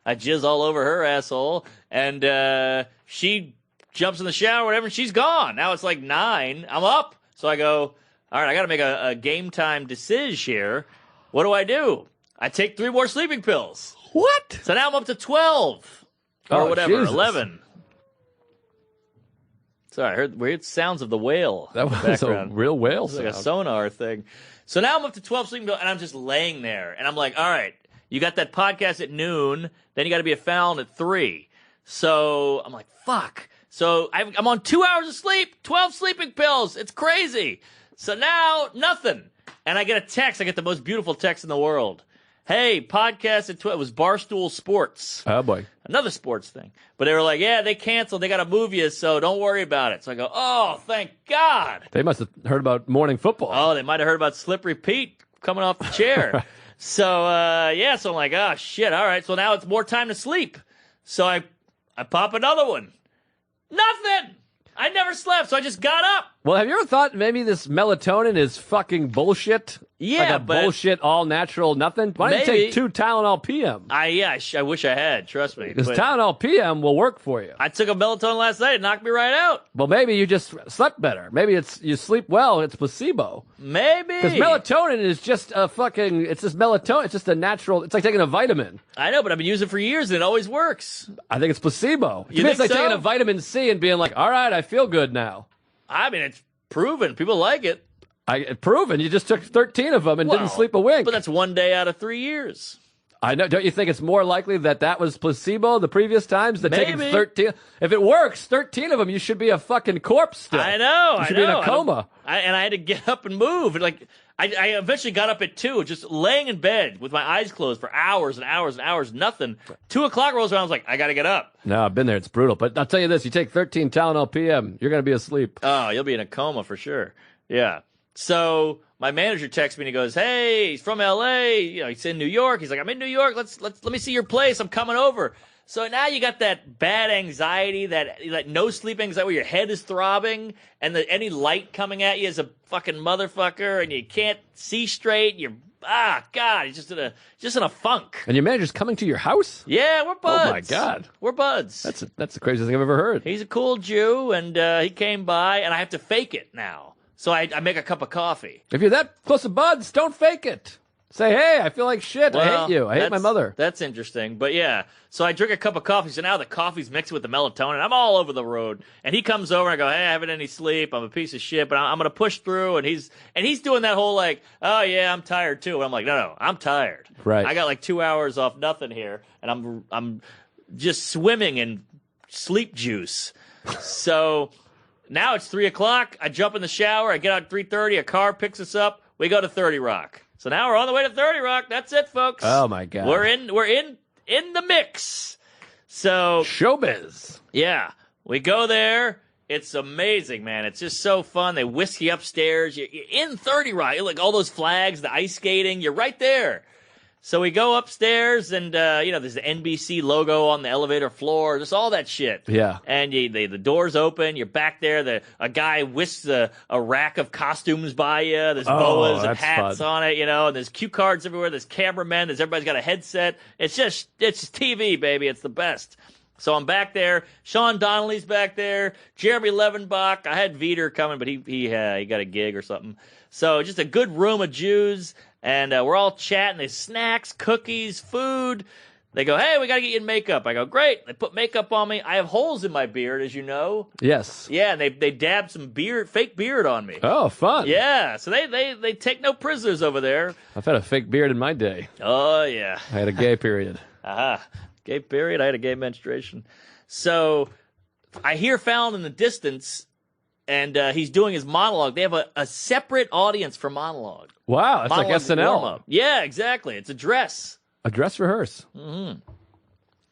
I jizz all over her asshole, and she jumps in the shower, whatever, and she's gone. Now it's like 9. I'm up. So I go, all right, I got to make a game time decision here. What do? I take 3 more sleeping pills. What? So now I'm up to 12. Or whatever, Jesus. 11. Sorry, I heard weird sounds of the whale. That was a real whale sound. Like a sonar thing. So now I'm up to 12 sleeping pills, and I'm just laying there. And I'm like, all right, you got that podcast at noon, then you got to be at Fallon at 3. So I'm like, fuck. So I'm on 2 hours of sleep, 12 sleeping pills. It's crazy. So now, nothing. And I get a text. I get the most beautiful text in the world. Hey, podcast at 12. It was Barstool Sports. Oh, boy. Another sports thing. But they were like, yeah, they canceled. They got to move you, so don't worry about it. So I go, oh, thank God. They must have heard about morning football. Oh, they might have heard about Slippery Pete coming off the chair. So, so I'm like, oh, shit. All right. So now it's more time to sleep. So I pop another one. Nothing. I never slept, so I just got up. Well, have you ever thought maybe this melatonin is fucking bullshit? Yeah, like a but bullshit, all natural, nothing. Why don't you maybe. take 2 Tylenol PM? I wish I had. Trust me. Because But Tylenol PM will work for you. I took a melatonin last night. It knocked me right out. Well, maybe you just slept better. Maybe it's you sleep well. It's placebo. Maybe. Because melatonin is just a fucking. It's just melatonin. It's just a natural. It's like taking a vitamin. I know, but I've been using it for years, and it always works. I think it's placebo. You It's think like so? taking a vitamin C and being like, all right, I feel good now. I mean, it's proven. People like it. Proven. You just took 13 of them and didn't Well, sleep a wink. But that's 1 day out of 3 years. I know. Don't you think it's more likely that was placebo the previous times? That taking Maybe. 13. If it works, 13 of them, you should be a fucking corpse still. I know. You should I be in know. a coma. I had to get up and move. And like, I eventually got up at 2, just laying in bed with my eyes closed for hours and hours and hours, nothing. 2 o'clock rolls around. I was like, I got to get up. No, I've been there. It's brutal. But I'll tell you this: you take 13 Tylenol PM, you're going to be asleep. Oh, you'll be in a coma for sure. Yeah. So my manager texts me and he goes, "Hey, he's from LA. You know, he's in New York. He's like, I'm in New York. Let me see your place. I'm coming over." So now you got that bad anxiety, that no sleep anxiety where your head is throbbing and any light coming at you is a fucking motherfucker and you can't see straight. You're God, he's just in a funk. And your manager's coming to your house? Yeah, we're buds. Oh my God, we're buds. That's the craziest thing I've ever heard. He's a cool Jew, and he came by, and I have to fake it now. So I make a cup of coffee. If you're that close to buds, don't fake it. Say, hey, I feel like shit. I hate you. I hate my mother. That's interesting. But yeah, so I drink a cup of coffee. So now the coffee's mixed with the melatonin. I'm all over the road. And he comes over and I go, hey, I haven't any sleep. I'm a piece of shit, but I'm going to push through. And he's doing that whole like, oh yeah, I'm tired too. And I'm like, no, I'm tired. Right. I got like 2 hours off nothing here. And I'm just swimming in sleep juice. So now it's 3 o'clock. I jump in the shower. I get out at 3:30. A car picks us up. We go to 30 Rock. So now we're on the way to 30 Rock. That's it, folks. Oh my God. We're in the mix. So showbiz. yeah, we go there. It's amazing, man. It's just so fun. They whisk you upstairs. You're in 30 Rock. Like all those flags, the ice skating. You're right there. So we go upstairs, and there's the NBC logo on the elevator floor, just all that shit. Yeah. And the doors open. You're back there. A guy whisks a rack of costumes by you. There's boas and that's hats fun. on it, and there's cue cards everywhere. There's cameramen. Everybody's got a headset. It's just TV, baby. It's the best. So I'm back there. Sean Donnelly's back there. Jeremy Levenbach. I had Veter coming, but he got a gig or something. So just a good room of Jews. And we're all chatting. There's snacks, cookies, food. They go, hey, we got to get you in makeup. I go, great. They put makeup on me. I have holes in my beard, as you know. Yes. Yeah, and they dab some fake beard on me. Oh, fun. Yeah, so they take no prisoners over there. I've had a fake beard in my day. Oh, yeah. I had a gay period. Aha. Gay period. I had a gay menstruation. So I hear Fallon in the distance, and he's doing his monologue. They have a separate audience for monologue. Wow, that's like Monologue SNL. warm-up. Yeah, exactly. It's a dress. A dress rehearse.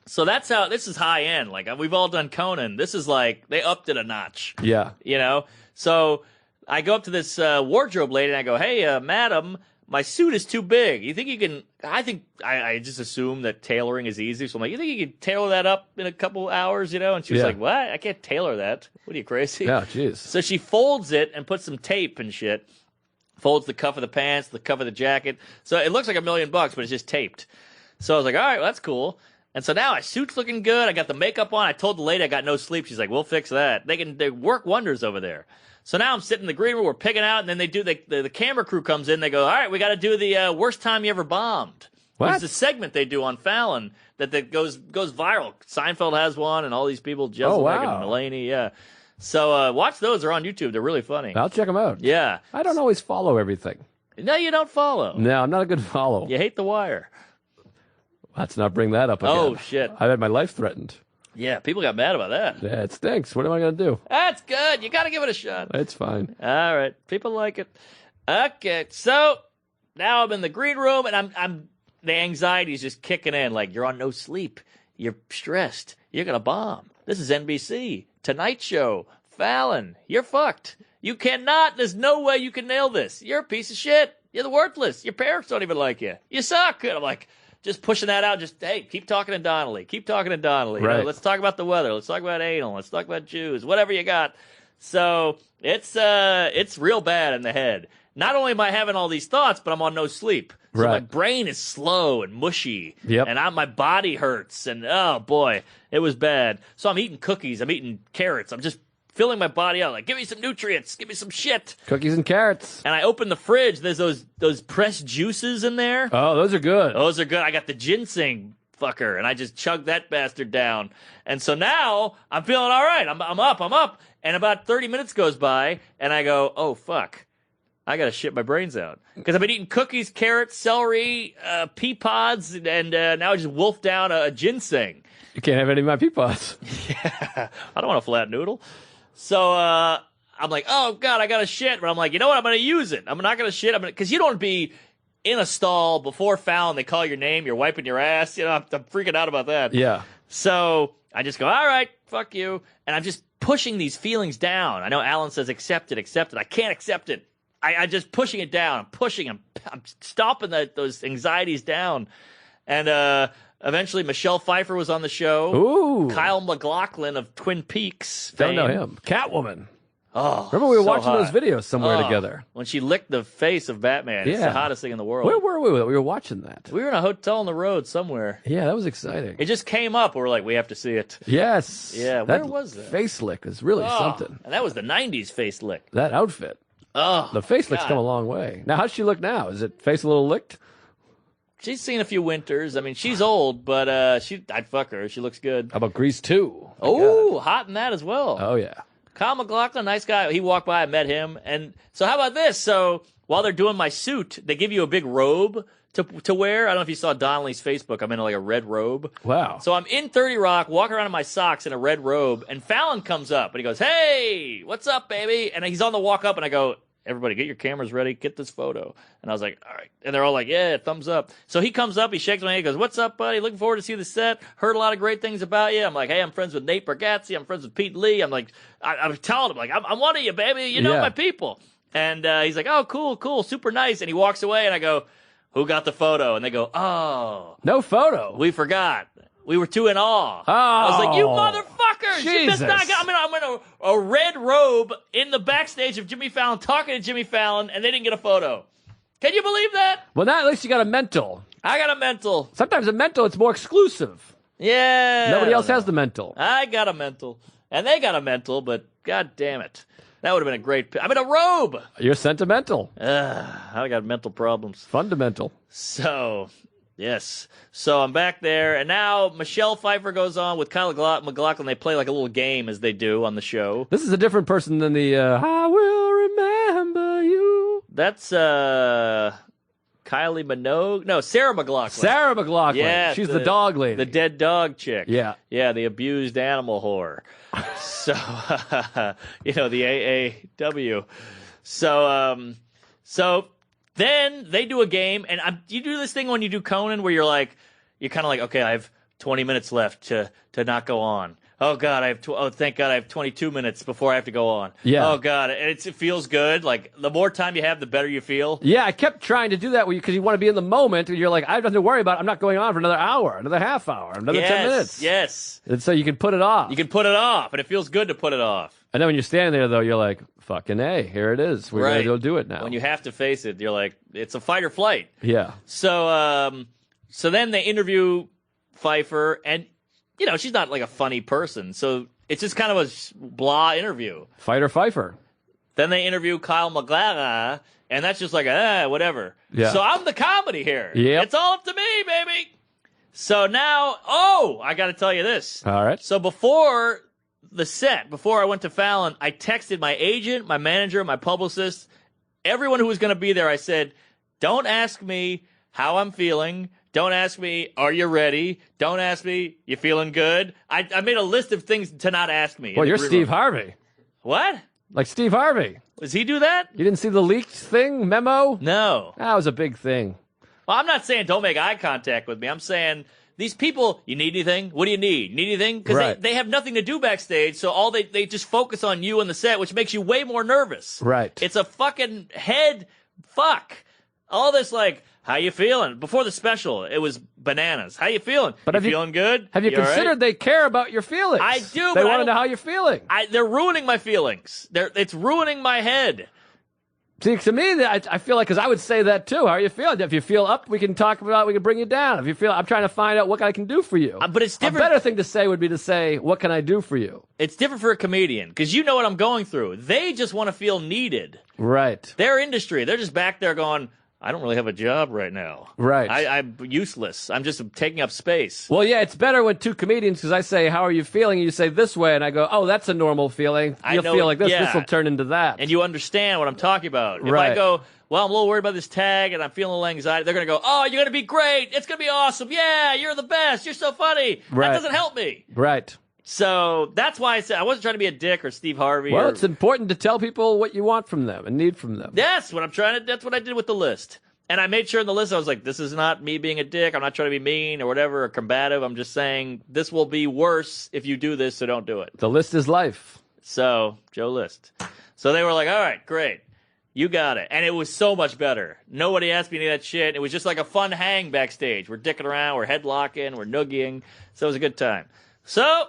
So that's how, this is high end. Like, we've all done Conan. This is like, they upped it a notch. Yeah. So I go up to this wardrobe lady and I go, hey, madam, my suit is too big. You think you can, I just assume that tailoring is easy. So I'm like, you think you can tailor that up in a couple hours, And she was Yeah. like, what? I can't tailor that. What are you, crazy? Yeah, jeez. So she folds it and puts some tape and shit. Folds the cuff of the pants, the cuff of the jacket. So it looks like $1 million, but it's just taped. So I was like, all right, well, that's cool. And so now my suit's looking good. I got the makeup on. I told the lady I got no sleep. She's like, we'll fix that. They work wonders over there. So now I'm sitting in the green room. We're picking out, and then they do the camera crew comes in. They go, all right, we got to do the worst time you ever bombed. What? It's a segment they do on Fallon that goes viral. Seinfeld has one, and all these people, Jeselnik and Mulaney, yeah. So watch those. They're on YouTube. They're really funny. I'll check them out. Yeah. I don't always follow everything. No, you don't follow. No, I'm not a good follow. You hate The Wire. Let's not bring that up again. Oh, shit. I've had my life threatened. Yeah, people got mad about that. Yeah, it stinks. What am I going to do? That's good. You got to give it a shot. It's fine. All right. People like it. Okay. So now I'm in the green room, and I'm the anxiety is just kicking in. Like, you're on no sleep. You're stressed. You're going to bomb. This is NBC. Tonight Show. Fallon. You're fucked. You cannot. There's no way you can nail this. You're a piece of shit. You're the worthless. Your parents don't even like you. You suck. And I'm like, just pushing that out. Just, hey, keep talking to Donnelly. Keep talking to Donnelly. Right. Let's talk about the weather. Let's talk about anal. Let's talk about Jews. Whatever you got. So it's real bad in the head. Not only am I having all these thoughts, but I'm on no sleep. So my brain is slow and mushy. Yep. And my body hurts. And oh boy, it was bad. So I'm eating cookies. I'm eating carrots. I'm just filling my body out. Like, give me some nutrients. Give me some shit. Cookies and carrots. And I open the fridge. There's those pressed juices in there. Oh, those are good. Those are good. I got the ginseng fucker, and I just chugged that bastard down. And so now I'm feeling all right. I'm up. And about 30 minutes goes by, and I go, oh, fuck. I got to shit my brains out. Because I've been eating cookies, carrots, celery, pea pods, and now I just wolfed down a ginseng. You can't have any of my pea pods. Yeah. I don't want a flat noodle. So I'm like, oh, God, I got to shit. But I'm like, you know what? I'm going to use it. I'm not going to shit. Because you don't want to be in a stall before Fallon. They call your name. You're wiping your ass. You know, I'm freaking out about that. Yeah. So I just go, all right, fuck you. And I'm just pushing these feelings down. I know Alan says accept it. I can't accept it. I'm just pushing it down. I'm pushing. I'm stomping those anxieties down. And eventually Michelle Pfeiffer was on the show. Ooh. Kyle MacLachlan of Twin Peaks Don't know fame. him. Catwoman. Oh, Remember we were so watching hot. those videos somewhere Oh, together. When she licked the face of Batman. It's the Yeah. hottest thing in the world. Where were we? We were watching that. We were in a hotel on the road somewhere. Yeah, that was exciting. It just came up. We're like, we have to see it. Yes. Yeah, where was that? Face lick is really something. And that was the 90s face lick. That outfit. Oh, The face lick's God. come a long way. Now, how's she look now? Is it face a little licked? She's seen a few winters. I mean, she's old, but I'd fuck her. She looks good. How about Grease 2? Oh, hot in that as well. Oh, yeah. Kyle MacLachlan, nice guy. He walked by, I met him. And so how about this? So while they're doing my suit, they give you a big robe to wear. I don't know if you saw Donnelly's Facebook. I'm in like a red robe. Wow. So I'm in 30 Rock, walking around in my socks in a red robe, and Fallon comes up and he goes, hey, what's up, baby? And he's on the walk up, and I go, everybody get your cameras ready, get this photo. And I was like, all right. And they're all like, yeah, thumbs up. So he comes up, he shakes my hand, he goes, what's up, buddy? Looking forward to see the set. Heard a lot of great things about you. I'm like, hey, I'm friends with Nate Bargatze. I'm friends with Pete Lee. I'm like, I'm telling him, like, I'm one of you, baby. You know Yeah. my people. And he's like, oh, cool, super nice. And he walks away, and I go, who got the photo? And they go, oh, No photo. we forgot. We were too in awe. I was like, you Oh, motherfuckers! You missed Jesus. out. I'm in a red robe in the backstage of Jimmy Fallon, talking to Jimmy Fallon, and they didn't get a photo. Can you believe that? Well, now at least you got a mental. I got a mental. Sometimes a mental, it's more exclusive. Yeah. Nobody else has the mental. I got a mental. And they got a mental, but god damn it. That would have been a great... I'm in a robe! You're sentimental. I got mental problems. Fundamental. So, yes. So I'm back there, and now Michelle Pfeiffer goes on with Kyle MacLachlan. They play like a little game, as they do on the show. This is a different person than the I will remember you. That's Kylie Minogue. No, Sarah McLachlan. Sarah McLachlan. Yeah, She's the dog lady. The dead dog chick. Yeah. Yeah, the abused animal whore. So, the AAW. So then they do a game, and you do this thing when you do Conan where you're kind of like, okay, I have 20 minutes left to not go on. Oh God, thank God I have 22 minutes before I have to go on. Yeah. Oh God, and it feels good. Like the more time you have, the better you feel. Yeah, I kept trying to do that because you want to be in the moment, and you're like, I have nothing to worry about. I'm not going on for another hour, another half hour, another 10 minutes. Yes. And so you can put it off. You can put it off, and it feels good to put it off. And then when you're standing there, though, you're like, fucking A, here it is. We're going to go do it now. When you have to face it, you're like, it's a fight or flight. Yeah. So then they interview Pfeiffer, and, she's not like a funny person. So it's just kind of a blah interview. Fight or Pfeiffer. Then they interview Kyle MacLachlan, and that's just like, whatever. Yeah. So I'm the comedy here. Yep. It's all up to me, baby. So now, I got to tell you this. All right. So before the set, before I went to Fallon, I texted my agent, my manager, my publicist, everyone who was going to be there. I said, don't ask me how I'm feeling. Don't ask me, are you ready? Don't ask me, you feeling good? I made a list of things to not ask me. Well, you're Steve Harvey. What? Like Steve Harvey. Does he do that? You didn't see the leaked thing, memo? No. That was a big thing. Well, I'm not saying don't make eye contact with me. I'm saying these people, you need anything? What do you need? Need anything? Because Right. they have nothing to do backstage, so all they just focus on you and the set, which makes you way more nervous. Right. It's a fucking head fuck. All this like, How you feeling? Before the special, it was bananas. How you feeling? But you feeling good? Have you all considered right? they care about your feelings? I do, They but I want to don't- know how you're feeling. They're ruining my feelings. It's ruining my head. See, to me, I feel like, because I would say that too. How are you feeling? If you feel up, we can talk about, we can bring you down. If you feel, I'm trying to find out what I can do for you. But it's different. A better thing to say would be to say, what can I do for you? It's different for a comedian because you know what I'm going through. They just want to feel needed. Right. Their industry, they're just back there going, I don't really have a job right now. Right. I'm useless. I'm just taking up space. Well, yeah, it's better when two comedians, because I say, how are you feeling? And you say this way, and I go, oh, that's a normal feeling. I You'll know feel it- like this. yeah. This will turn into that. And you understand what I'm talking about. If I Right. go, well, I'm a little worried about this tag and I'm feeling a little anxiety, they're going to go, oh, you're going to be great. It's going to be awesome. Yeah, you're the best. You're so funny. Right. That doesn't help me. Right. So that's why I said I wasn't trying to be a dick or Steve Harvey. Well, or, it's important to tell people what you want from them and need from them. That's what I'm trying to. That's what I did with the list. And I made sure in the list I was like, this is not me being a dick. I'm not trying to be mean or whatever or combative. I'm just saying this will be worse if you do this, so don't do it. The list is life. So Joe List. So they were like, all right, great. You got it. And it was so much better. Nobody asked me any of that shit. It was just like a fun hang backstage. We're dicking around, we're headlocking, we're noogieing. So it was a good time. So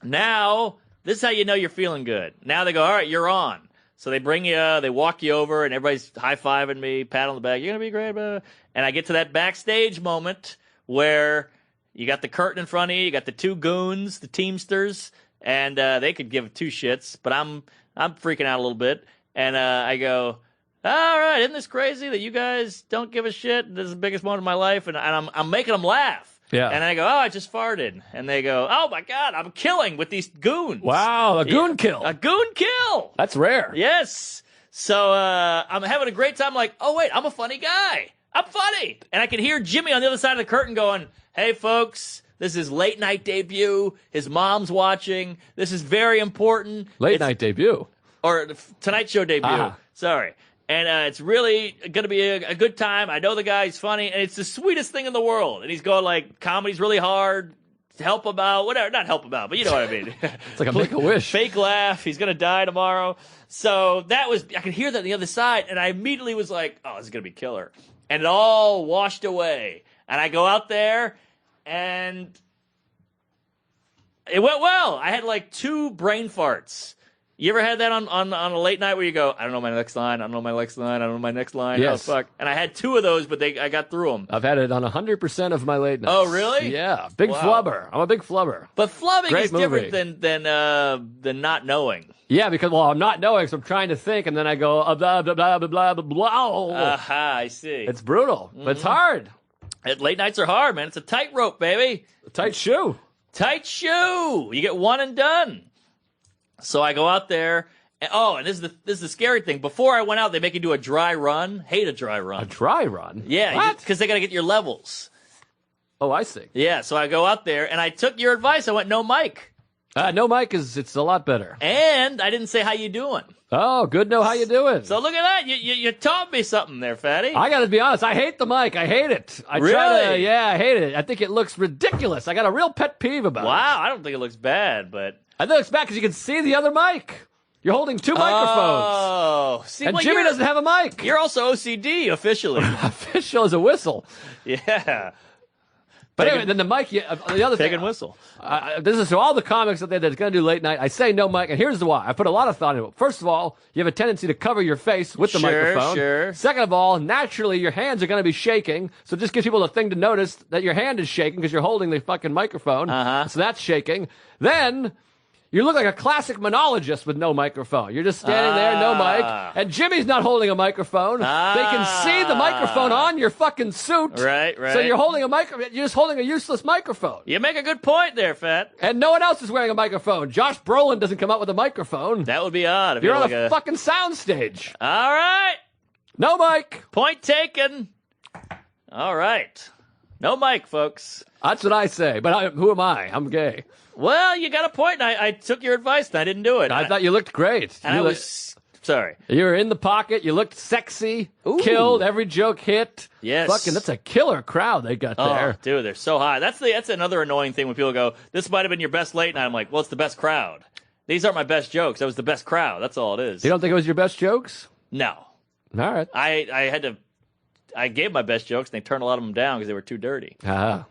now, this is how you know you're feeling good. Now they go, all right, you're on. So they bring you, they walk you over, and everybody's high-fiving me, pat on the back. You're going to be great, blah. And I get to that backstage moment where you got the curtain in front of you, you got the two goons, the Teamsters, and they could give two shits, but I'm freaking out a little bit. And I go, all right, isn't this crazy that you guys don't give a shit? This is the biggest moment of my life, and I'm making them laugh. Yeah. And I go, oh, I just farted. And they go, oh, my God, I'm killing with these goons. Wow, a goon kill. A goon kill. That's rare. Yes. So I'm having a great time. Like, oh, wait, I'm a funny guy. I'm funny. And I can hear Jimmy on the other side of the curtain going, hey, folks, this is late night debut. His mom's watching. This is very important. Late night debut. Or the Tonight Show debut. Ah. Sorry. And it's really going to be a good time. I know the guy's funny, and it's the sweetest thing in the world. And he's going like, comedy's really hard. Help him out. Whatever. Not help him out, but you know what I mean. It's like a Make-A-Wish. Fake laugh. He's going to die tomorrow. So that was, I could hear that on the other side, and I immediately was like, oh, this is going to be killer. And it all washed away. And I go out there, and it went well. I had like 2 brain farts. You ever had that on a late night where you go, I don't know my next line, I don't know my next line, I don't know my next line? Yes. Oh, fuck. And I had 2 of those, but I got through them. I've had it on 100% of my late nights. Oh, really? Yeah. Big Wow. flubber. I'm a big flubber. But flubbing Great is movie. different than not knowing. Yeah, because, well, I'm not knowing, so I'm trying to think, and then I go, blah, blah, blah, blah, blah, blah, blah. Aha, I see. It's brutal, but it's hard. Late nights are hard, man. It's a tightrope, baby. A tight shoe. Tight shoe. You get one and done. So I go out there. And this is the scary thing. Before I went out, they make you do a dry run. Hate a dry run. A dry run? Yeah, What? because they got to get your levels. Oh, I see. Yeah, so I go out there, and I took your advice. I went, no mic. No mic it's a lot better. And I didn't say, how you doing? Oh, good know how you doing. So look at that. You taught me something there, fatty. I got to be honest. I hate the mic. I hate it. I try to. Really? Yeah, I hate it. I think it looks ridiculous. I got a real pet peeve about it. Wow, I don't think it looks bad, but... I think it's bad because you can see the other mic. You're holding 2 microphones. Oh. See, And well, Jimmy you're- doesn't have a mic. You're also OCD, officially. Official as a whistle. Yeah. But Pig anyway, then the mic, the other Pig thing. and whistle. This is to all the comics out there that's going to do late night. I say no mic, and here's why. I put a lot of thought into it. First of all, you have a tendency to cover your face with the Sure, microphone. sure. Second of all, naturally, your hands are going to be shaking, so it just gives people a thing to notice that your hand is shaking because you're holding the fucking microphone. Uh-huh. So that's shaking. Then... you look like a classic monologist with no microphone. You're just standing there, no mic, and Jimmy's not holding a microphone. They can see the microphone on your fucking suit. Right. So you're holding a microphone. You're just holding a useless microphone. You make a good point there, Fat. And no one else is wearing a microphone. Josh Brolin doesn't come out with a microphone. That would be odd. If You're on like a fucking soundstage. All right. No mic. Point taken. All right. No mic, folks. That's what I say. But who am I? I'm gay. Well, you got a point. I took your advice, and I didn't do it. I thought you looked great. And I was... Sorry. You were in the pocket. You looked sexy. Ooh. Killed. Every joke hit. Yes. Fucking, that's a killer crowd they got Oh, there. dude, they're so high. That's another annoying thing when people go, this might have been your best late night. I'm like, well, it's the best crowd. These aren't my best jokes. That was the best crowd. That's all it is. You don't think it was your best jokes? No. All right. I had to I gave my best jokes, and they turned a lot of them down because they were too dirty. Ah.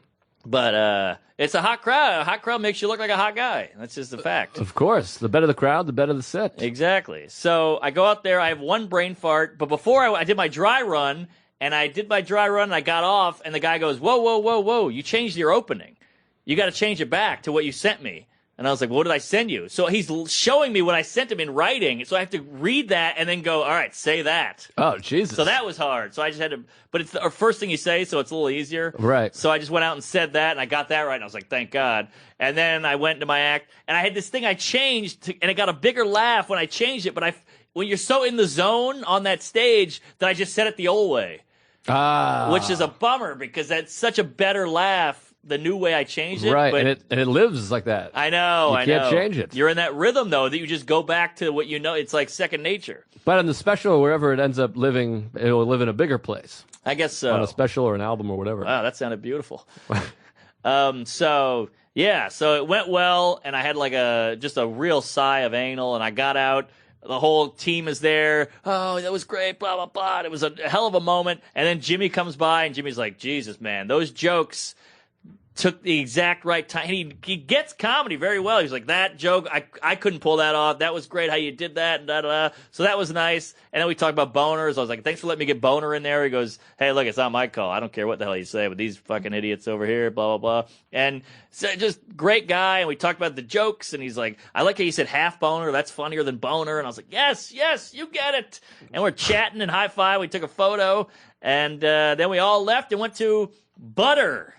But it's a hot crowd. A hot crowd makes you look like a hot guy. That's just a fact. Of course. The better the crowd, the better the set. Exactly. So I go out there. I have one brain fart. But before I did my dry run, and I got off, and the guy goes, whoa, whoa, whoa, whoa. You changed your opening. You got to change it back to what you sent me. And I was like, what did I send you? So he's showing me what I sent him in writing. So I have to read that and then go, all right, say that. Oh, Jesus. So that was hard. So I just had to, but it's the first thing you say, so it's a little easier. Right. So I just went out and said that, and I got that right, and I was like, thank God. And then I went into my act, and I had this thing I changed, and it got a bigger laugh when I changed it, but when you're so in the zone on that stage that I just said it the old way. Ah. Which is a bummer, because that's such a better laugh the new way I changed it. Right, but and it lives like that. I know. You can't change it. You're in that rhythm, though, that you just go back to what you know. It's like second nature. But on the special, wherever it ends up living, it will live in a bigger place. I guess so. On a special or an album or whatever. Wow, that sounded beautiful. So it went well, and I had like just a real sigh of anal, and I got out. The whole team is there. Oh, that was great, blah, blah, blah. It was a hell of a moment. And then Jimmy comes by, and Jimmy's like, Jesus, man, those jokes took the exact right time. He gets comedy very well. He's like, that joke, I couldn't pull that off. That was great how you did that. And da, da, da. So that was nice. And then we talked about boners. I was like, thanks for letting me get boner in there. He goes, hey, look, it's not my call. I don't care what the hell you say, but these fucking idiots over here, blah, blah, blah. And so just great guy. And we talked about the jokes. And he's like, I like how you said half boner. That's funnier than boner. And I was like, yes, you get it. And we're chatting and high five. We took a photo. And then we all left and went to Butter.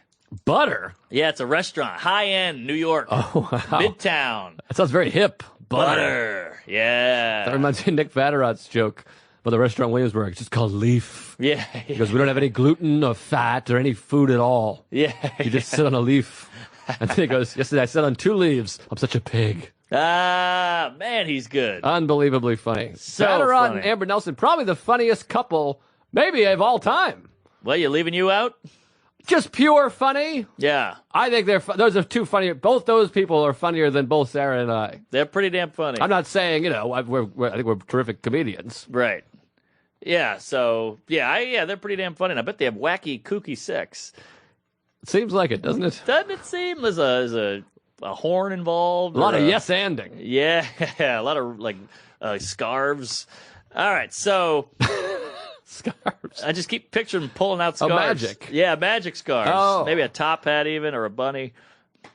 Butter? Yeah, it's a restaurant. High-end, New York. Oh, wow. Midtown. That sounds very hip. Butter. Yeah. That reminds me of Nick Vatterot's joke about the restaurant in Williamsburg. It's just called Leaf. Yeah. Because we don't have any gluten or fat or any food at all. Yeah. You just sit on a leaf. And then he goes, yesterday I sat on 2 leaves. I'm such a pig. Ah, man, he's good. Unbelievably funny. So Vatterott funny. and Amber Nelson, probably the funniest couple, maybe of all time. Well, you leaving you out? Just pure funny. Yeah. I think those are two funny. Both those people are funnier than both Sarah and I. They're pretty damn funny. I'm not saying, I think we're terrific comedians. Right. Yeah, so, they're pretty damn funny. And I bet they have wacky, kooky sex. It seems like it, doesn't it? Doesn't it seem there's a horn involved? A lot of yes-anding. Yeah, a lot of, like, scarves. All right, so... Scarves. I just keep picturing pulling out scarves. Oh, magic. Yeah, magic scarves. Oh. Maybe a top hat even, or a bunny.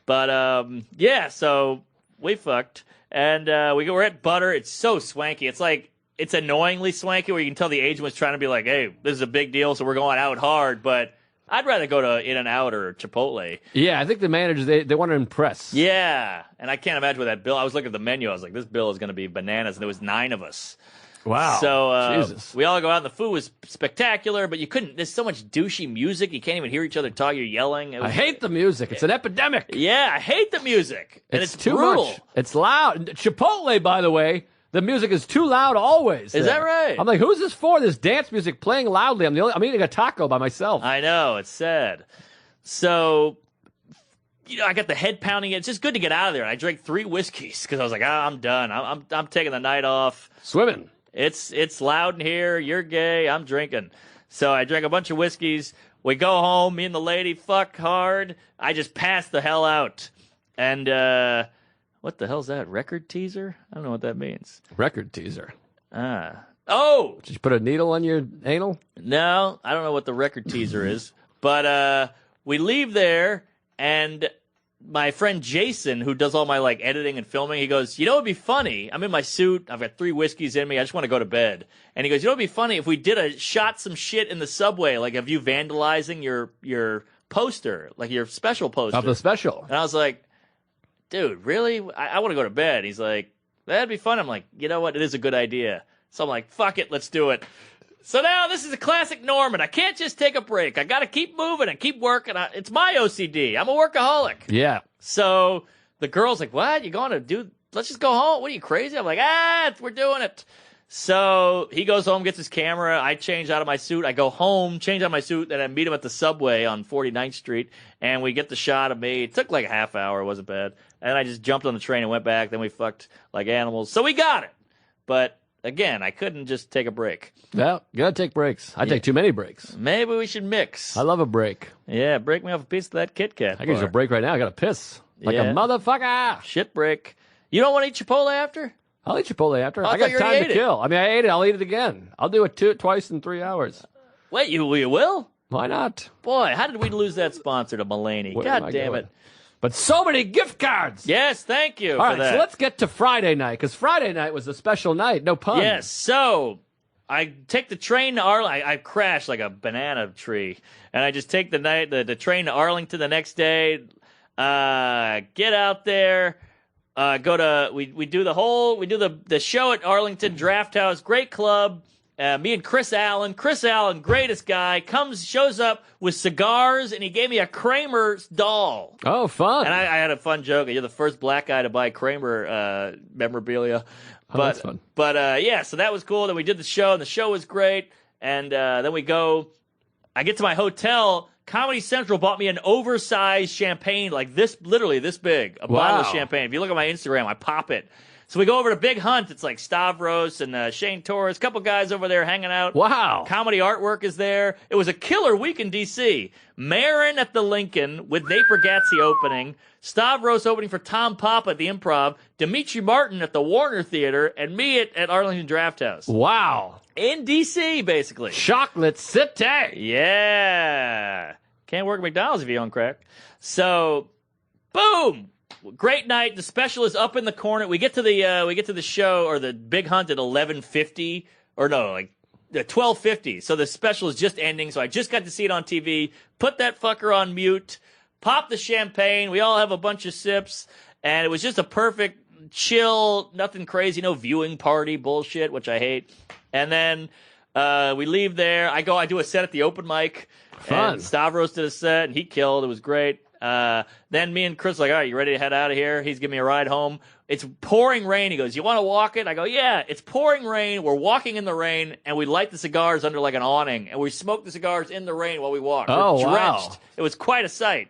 But, so we fucked. And we're at Butter. It's so swanky. It's like, it's annoyingly swanky where you can tell the agent was trying to be like, hey, this is a big deal, so we're going out hard. But I'd rather go to In-N-Out or Chipotle. Yeah, I think the managers, they want to impress. Yeah, and I can't imagine what that bill. I was looking at the menu. I was like, this bill is going to be bananas. And there was 9 of us. Wow. So Jesus. we all go out, and the food was spectacular, but you couldn't. There's so much douchey music. You can't even hear each other talk. You're yelling. I hate the music. It's an epidemic. Yeah, I hate the music. And it's too brutal. much. It's loud. Chipotle, by the way, the music is too loud always. Is that right? I'm like, who's this for? This dance music playing loudly. I'm eating a taco by myself. I know. It's sad. So, I got the head pounding. It's just good to get out of there. I drank 3 whiskeys because I was like, I'm done. I'm taking the night off. Swimming. It's loud in here. You're gay. I'm drinking. So I drank a bunch of whiskeys. We go home. Me and the lady fuck hard. I just passed the hell out. And what the hell's that? Record teaser? I don't know what that means. Record teaser. Oh! Did you put a needle on your anal? No, I don't know what the record teaser is. But we leave there, and my friend Jason, who does all my editing and filming, he goes, it'd be funny. I'm in my suit. I've got 3 whiskeys in me. I just want to go to bed. And he goes, it'd be funny if we shot some shit in the subway, like of you vandalizing your poster, like your special poster. Of the special. And I was like, dude, really? I want to go to bed. He's like, that'd be fun. I'm like, you know what? It is a good idea. So I'm like, fuck it. Let's do it. So now this is a classic Norman. I can't just take a break. I got to keep moving and keep working. It's my OCD. I'm a workaholic. Yeah. So the girl's like, what? You going to do? Let's just go home. What are you, crazy? I'm like, we're doing it. So he goes home, gets his camera. I change out of my suit. I go home, change out of my suit, and I meet him at the subway on 49th Street. And we get the shot of me. It took like a half hour. It wasn't bad. And I just jumped on the train and went back. Then we fucked like animals. So we got it. But again, I couldn't just take a break. Yeah, you gotta take breaks. I take too many breaks. Maybe we should mix. I love a break. Yeah, break me off a piece of that Kit Kat. I can use a break right now. I gotta piss. Like Yeah. a motherfucker. Shit break. You don't want to eat Chipotle after? I'll eat Chipotle after. Oh, I I got thought you time already to ate it. kill. I mean, I ate it. I'll eat it again. I'll do it twice in 3 hours. Wait, you will? Why not? Boy, how did we lose that sponsor to Mulaney? Where am God I damn going? it. But so many gift cards. Yes, thank you All for right, that. so let's get to Friday night, because Friday night was a special night. No pun. Yes, so I take the train to Arlington. I crashed like a banana tree, and I just take the train to Arlington the next day. Get out there. We do the show at Arlington Draft House. Great club. Me and Chris Allen, greatest guy, shows up with cigars, and he gave me a Kramer's doll. Oh, fun. And I had a fun joke. You're the first black guy to buy Kramer memorabilia. Oh, that's fun. But yeah, so that was cool. Then we did the show, and the show was great. And then I get to my hotel. Comedy Central bought me an oversized champagne, like this, literally this big, a bottle of Wow. champagne. If you look at my Instagram, I pop it. So we go over to Big Hunt. It's like Stavros and Shane Torres, a couple guys over there hanging out. Wow. Comedy Artwork is there. It was a killer week in D.C. Marin at the Lincoln with Nate Bargatze opening. Stavros opening for Tom Papa at the Improv. Dimitri Martin at the Warner Theater. And me at Arlington Draft House. Wow. In D.C., basically. Chocolate City. Yeah. Can't work at McDonald's if you don't crack. So, boom. Great night. The special is up in the corner. We get to the show or the Big Hunt at 11:50 or no, like 12:50. So the special is just ending. So I just got to see it on TV. Put that fucker on mute. Pop the champagne. We all have a bunch of sips, and it was just a perfect chill, nothing crazy, no viewing party bullshit, which I hate. And then we leave there. I do a set at the open mic. Fun. And Stavros did a set, and he killed. It was great. Then me and Chris are like, all right, you ready to head out of here? He's giving me a ride home. It's pouring rain. He goes, you want to walk it? I go, yeah, it's pouring rain. We're walking in the rain, and we light the cigars under like an awning, and we smoke the cigars in the rain while we walk. Oh, We're wow. drenched. It was quite a sight.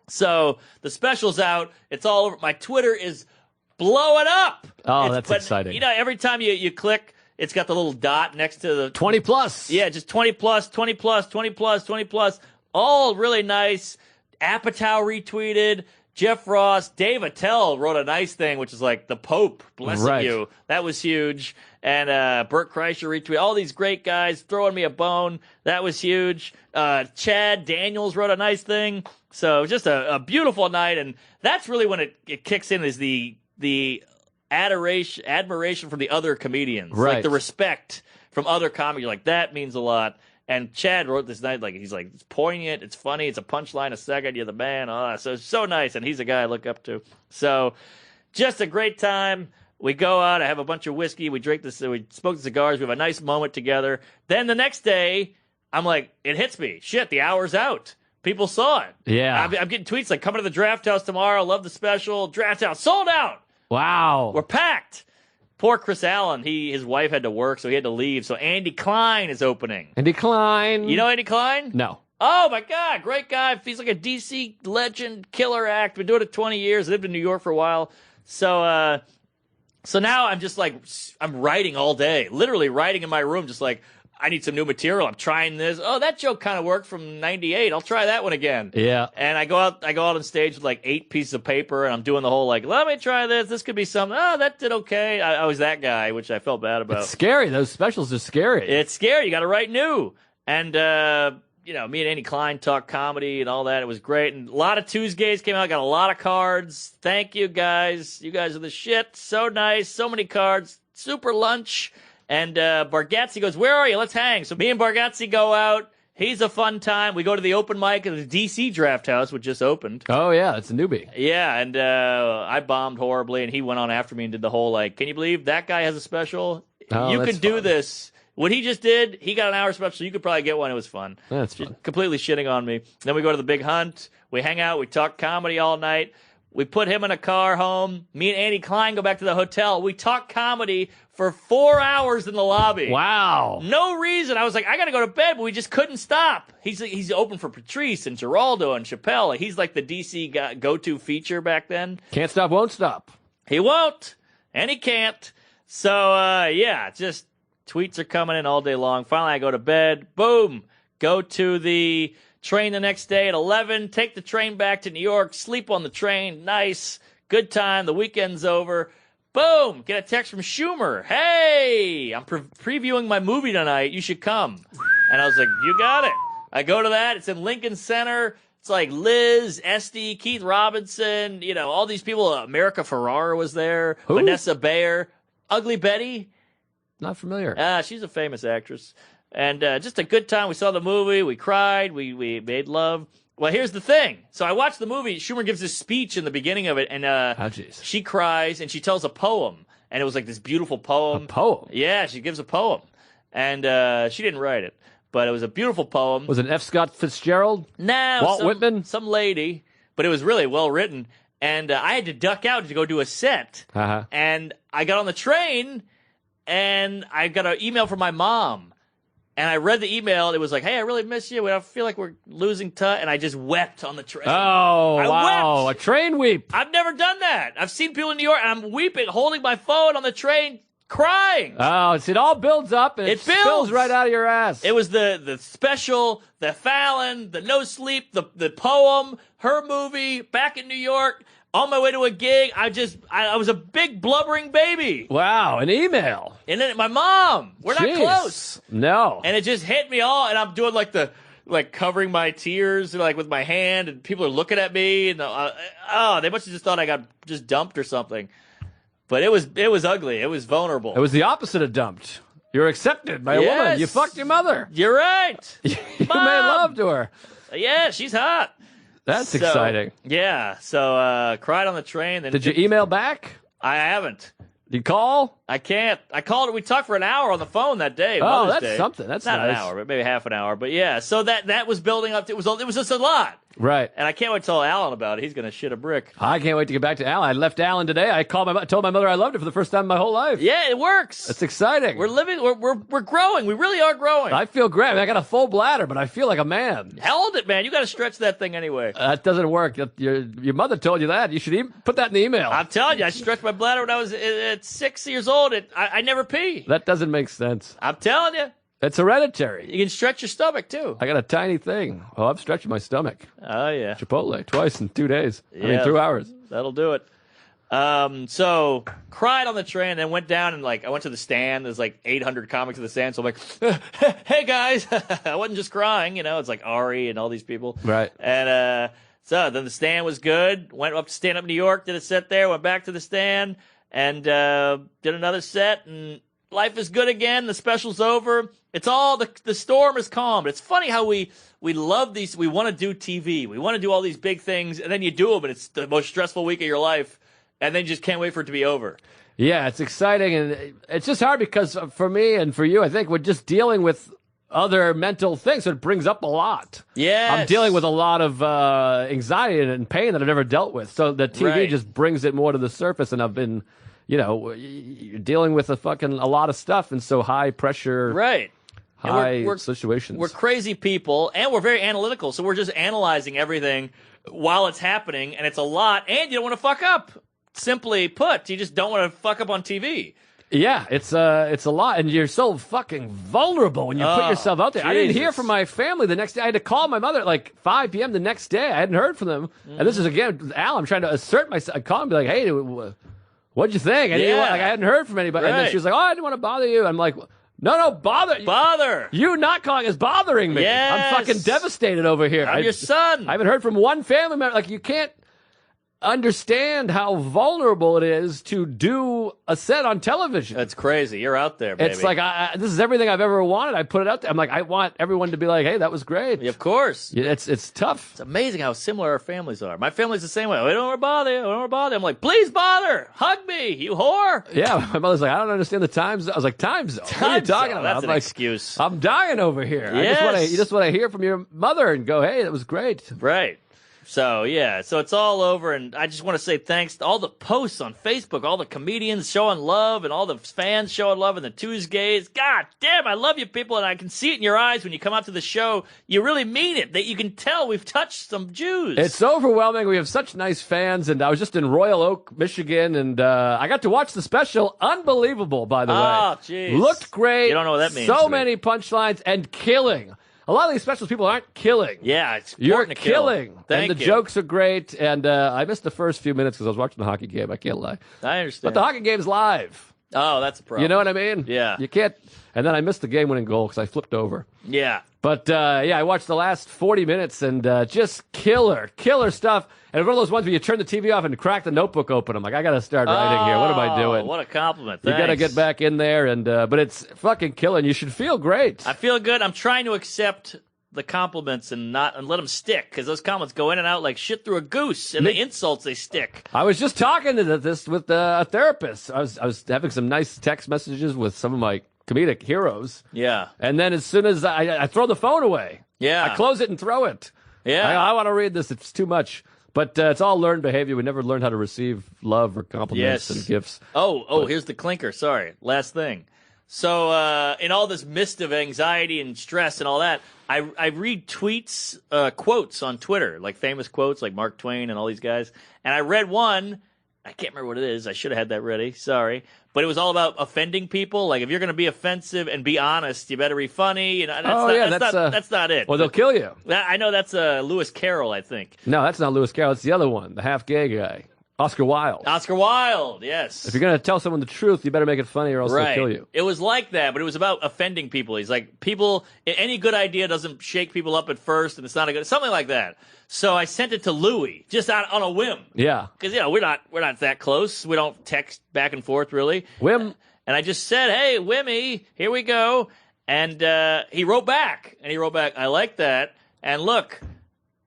So the special's out. It's all over. My Twitter is blowing up. Oh, that's exciting. You know, every time you click, it's got the little dot next to the 20 plus. Yeah, just 20 plus, 20 plus, 20 plus, 20 plus. All really nice. Apatow retweeted. Jeff Ross. Dave Attell wrote a nice thing, which is like the Pope blessing Right. you. That was huge. And Burt Kreischer retweeted. All these great guys throwing me a bone. That was huge. Chad Daniels wrote a nice thing. So just a beautiful night. And that's really when it kicks in, is the admiration from the other comedians. Right. Like the respect from other comics. You're like, that means a lot. And Chad wrote this night, like, he's like, it's poignant, it's funny, it's a punchline a second, you're the man. Oh, so nice. And he's a guy I look up to. So just a great time. We go out, I have a bunch of whiskey, we drink this, we smoke the cigars, we have a nice moment together. Then the next day, I'm like, it hits me. Shit, the hour's out. People saw it. Yeah. I'm getting tweets like, coming to the Draft House tomorrow, love the special, Draft House, sold out. Wow. We're packed. Poor Chris Allen, his wife had to work, so he had to leave. So Andy Klein is opening. Andy Klein. You know Andy Klein? No. Oh my God, great guy. He's like a DC legend, killer act. Been doing it 20 years. Lived in New York for a while. So now I'm just like, I'm writing all day, literally writing in my room, just like, I need some new material. I'm trying this. Oh, that joke kind of worked from '98. I'll try that one again. Yeah. And I go out on stage with like 8 pieces of paper, and I'm doing the whole like, let me try this. This could be something. Oh, that did okay. I was that guy, which I felt bad about. It's scary. Those specials are scary. It's scary. You got to write new. And me and Andy Klein talked comedy and all that. It was great. And a lot of Tuesdays came out. Got a lot of cards. Thank you guys. You guys are the shit. So nice. So many cards. Super lunch. And Bargatze goes, where are you? Let's hang. So me and Bargatze go out. He's a fun time. We go to the open mic at the DC Draft House, which just opened. Oh, yeah. It's a newbie. Yeah, and I bombed horribly, and he went on after me and did the whole, like, can you believe that guy has a special? Oh, You that's could do fun. this. What he just did, he got an hour special. You could probably get one. It was fun. That's Just fun. completely shitting on me. Then we go to the Big Hunt. We hang out. We talk comedy all night. We put him in a car home. Me and Andy Klein go back to the hotel. We talk comedy for 4 hours in the lobby. Wow. No reason. I was like, I got to go to bed, but we just couldn't stop. He's open for Patrice and Geraldo and Chappelle. He's like the DC go-to feature back then. Can't stop, won't stop. He won't, and he can't. Yeah, just tweets are coming in all day long. Finally, I go to bed. Boom. Go to the train the next day at 11. Take the train back to New York. Sleep on the train. Nice. Good time. The weekend's over. Boom. Get a text from Schumer. Hey, I'm previewing my movie tonight. You should come. And I was like, you got it. I go to that. It's in Lincoln Center. It's like Liz, Esty, Keith Robinson, all these people. America Ferrara was there. Who? Vanessa Bayer. Ugly Betty. Not familiar. She's a famous actress. And just a good time. We saw the movie. We cried. We made love. Well, here's the thing. So I watched the movie. Schumer gives this speech in the beginning of it. And she cries and she tells a poem. And it was like this beautiful poem. A poem? Yeah, she gives a poem. And she didn't write it. But it was a beautiful poem. Was it F. Scott Fitzgerald? No. Walt Whitman? Some lady. But it was really well written. And I had to duck out to go do a set. Uh-huh. And I got on the train, and I got an email from my mom. And I read the email, and it was like, hey, I really miss you. I feel like we're losing touch. And I just wept on the train. Oh, I wow. wept. A train weep. I've never done that. I've seen people in New York, and I'm weeping, holding my phone on the train, crying. Oh, it all builds up, and it builds spills right out of your ass. It was the special, the Fallon, the No Sleep, the poem, her movie, back in New York, on my way to a gig. I was a big blubbering baby. Wow, an email. And then my mom, we're not Jeez. close. No. And it just hit me all, and I'm doing like covering my tears like with my hand, and people are looking at me, and they must have just thought I got just dumped or something. But it was ugly. It was vulnerable. It was the opposite of dumped. You're accepted by a woman. You fucked your mother. You're right. You made Mom. love to her. Yeah, she's hot. That's So, exciting. Yeah. So cried on the train. Then Did you email back? I haven't. Did you call? I can't. I called her. We talked for an hour on the phone that day. Oh, Mother's that's Day. something. That's not nice. an hour, but maybe half an hour. But yeah, so that was building up. It was just a lot. Right. And I can't wait to tell Alan about it. He's gonna shit a brick. I can't wait to get back to Alan. I left Alan today. I told my mother I loved her for the first time in my whole life. Yeah, it works. It's exciting. We're living. We're growing. We really are growing. I feel great. I mean, I got a full bladder, but I feel like a man. Held it, man. You got to stretch that thing anyway. That doesn't work. Your mother told you that. You should put that in the email. I'm telling you, I stretched my bladder when I was at 6 years old. I never pee. That doesn't make sense. I'm telling you. It's hereditary. You can stretch your stomach, too. I got a tiny thing. Oh, I'm stretching my stomach. Oh, yeah. Chipotle twice in 2 days. I mean, Yeah. 2 hours. That'll do it. So cried on the train, then went down and I went to the stand. There's 800 comics at the stand. So I'm like, hey guys, I wasn't just crying, It's like Ari and all these people. Right. And so then the stand was good. Went up to stand up New York, did a set there, went back to the stand, and did another set. And life is good again. The special's over. It's all the storm is calm. But it's funny how we love these. We want to do TV. We want to do all these big things, and then you do them, and it's the most stressful week of your life. And then you just can't wait for it to be over. Yeah, it's exciting, and it's just hard because for me and for you, I think we're just dealing with other mental things, so it brings up a lot. Yeah, I'm dealing with a lot of anxiety and pain that I've never dealt with, so the TV just brings it more to the surface, and I've been, you're dealing with a lot of stuff, and so high pressure, right, high situations. We're crazy people, and we're very analytical, so we're just analyzing everything while it's happening, and it's a lot, and you don't want to fuck up. Simply put, you just don't want to fuck up on TV. Yeah, it's a lot, and you're so fucking vulnerable when you put yourself out there. Jesus. I didn't hear from my family the next day. I had to call my mother at 5 p.m. the next day. I hadn't heard from them. And this is, again, Al, I'm trying to assert myself. I call him and be like, hey, what'd you think? I hadn't heard from anybody. Right. And then she was like, oh, I didn't want to bother you. I'm like, no, bother. You not calling is bothering me. Yes. I'm fucking devastated over here. I'm your son. I haven't heard from one family member. You can't understand how vulnerable it is to do a set on television. That's crazy. You're out there, baby. It's like, this is everything I've ever wanted. I put it out there. I'm like, I want everyone to be like, hey, that was great. Of course. Yeah, it's tough. It's amazing how similar our families are. My family's the same way. We don't want to bother you. We don't want to bother you. I'm like, please bother. Hug me, you whore. Yeah, my mother's like, I don't understand the time zone. I was like, time zone? What are you talking about? That's I'm an like, excuse. I'm dying over here. Yes. You just want to hear from your mother and go, hey, that was great. Right. So, yeah, so it's all over, and I just want to say thanks to all the posts on Facebook, all the comedians showing love, and all the fans showing love, and the Tuesdays. God damn, I love you people, and I can see it in your eyes when you come out to the show. You really mean it, that you can tell we've touched some Jews. It's overwhelming. We have such nice fans, and I was just in Royal Oak, Michigan, and I got to watch the special. Unbelievable, by the way. Oh, jeez. Looked great. You don't know what that means. So many punchlines and killing. A lot of these specials people aren't killing. Yeah, it's You're important to kill. killing. Thank and the you. jokes are great. And I missed the first few minutes because I was watching the hockey game. I can't lie. I understand. But the hockey game's live. Oh, that's a problem. You know what I mean? Yeah. You can't. And then I missed the game-winning goal because I flipped over. Yeah. But, I watched the last 40 minutes and just killer stuff. And one of those ones where you turn the TV off and crack the notebook open. I'm like, I got to start writing here. What am I doing? What a compliment. You Thanks. got to get back in there. And but it's fucking killing. You should feel great. I feel good. I'm trying to accept the compliments and let them stick, because those comments go in and out like shit through a goose, and the insults, they stick. I was just talking to this with a therapist. I was having some nice text messages with some of my comedic heroes. Yeah. And then as soon as I throw the phone away. Yeah. I close it and throw it. Yeah. I want to read this. It's too much. But it's all learned behavior. We never learned how to receive love or compliments and gifts. Here's the clinker. Sorry. Last thing. So in all this mist of anxiety and stress and all that, I read tweets, quotes on Twitter, like famous quotes like Mark Twain and all these guys. And I read one. I can't remember what it is. I should have had that ready. Sorry. But it was all about offending people. Like, if you're going to be offensive and be honest, you better be funny. You know, that's not it. Well, they'll kill you. I know that's Lewis Carroll, I think. No, that's not Lewis Carroll. It's the other one, the half-gay guy. Oscar Wilde. Oscar Wilde, yes. If you're going to tell someone the truth, you better make it funny or else they'll kill you. It was like that, but it was about offending people. He's like, any good idea doesn't shake people up at first, and it's not a good, something like that. So I sent it to Louis, just on a whim. Yeah. Because, we're not that close. We don't text back and forth, really. Whim. And I just said, hey, Wimmy, here we go. And he wrote back. I like that. And look,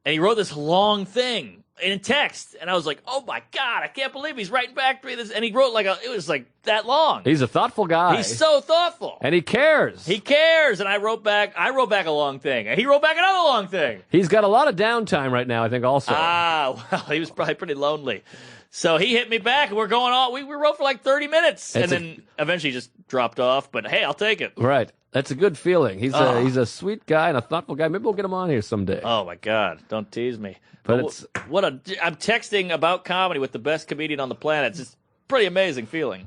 and he wrote this long thing in text, and I was like, "Oh my god, I can't believe he's writing back to me this." And he wrote it was like that long. He's a thoughtful guy. He's so thoughtful, and he cares. He cares, and I wrote back a long thing, and he wrote back another long thing. He's got a lot of downtime right now, I think. Also, well, he was probably pretty lonely. So he hit me back, and we're going on. We wrote for like 30 minutes, and then eventually just dropped off. But hey, I'll take it. Right. That's a good feeling. He's a sweet guy and a thoughtful guy. Maybe we'll get him on here someday. Oh my God! Don't tease me. But I'm texting about comedy with the best comedian on the planet. It's just a pretty amazing feeling.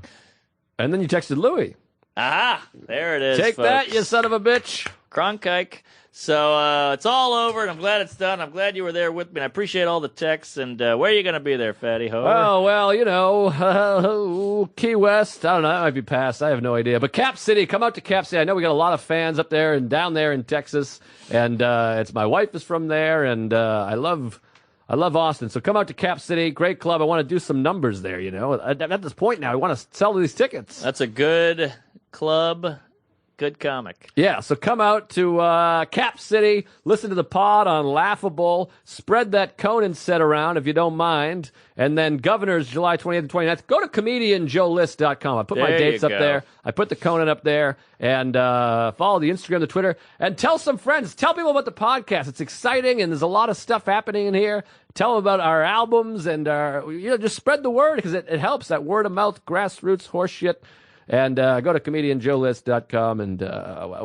And then you texted Louis. Aha! There it is. Take folks. that, you son of a bitch. Cronkite. So it's all over, and I'm glad it's done. I'm glad you were there with me. And I appreciate all the texts. And where are you going to be there, Fatty Ho? Oh, well, Key West. I don't know. That might be past. I have no idea. But Cap City, come out to Cap City. I know we got a lot of fans up there and down there in Texas. And it's my wife is from there, and I love Austin. So come out to Cap City. Great club. I want to do some numbers there, At this point now, I want to sell these tickets. That's a good club. Good comic. Yeah, so come out to Cap City, listen to the pod on Laughable, spread that Conan set around if you don't mind, and then Governors, July 28th and 29th. Go to comedianjoelist.com. I put my dates up there. I put the Conan up there, and follow the Instagram, the Twitter, and tell some friends. Tell people about the podcast. It's exciting, and there's a lot of stuff happening in here. Tell them about our albums, and just spread the word, because it helps, that word-of-mouth, grassroots horseshit. And go to comedianjoelist.com, and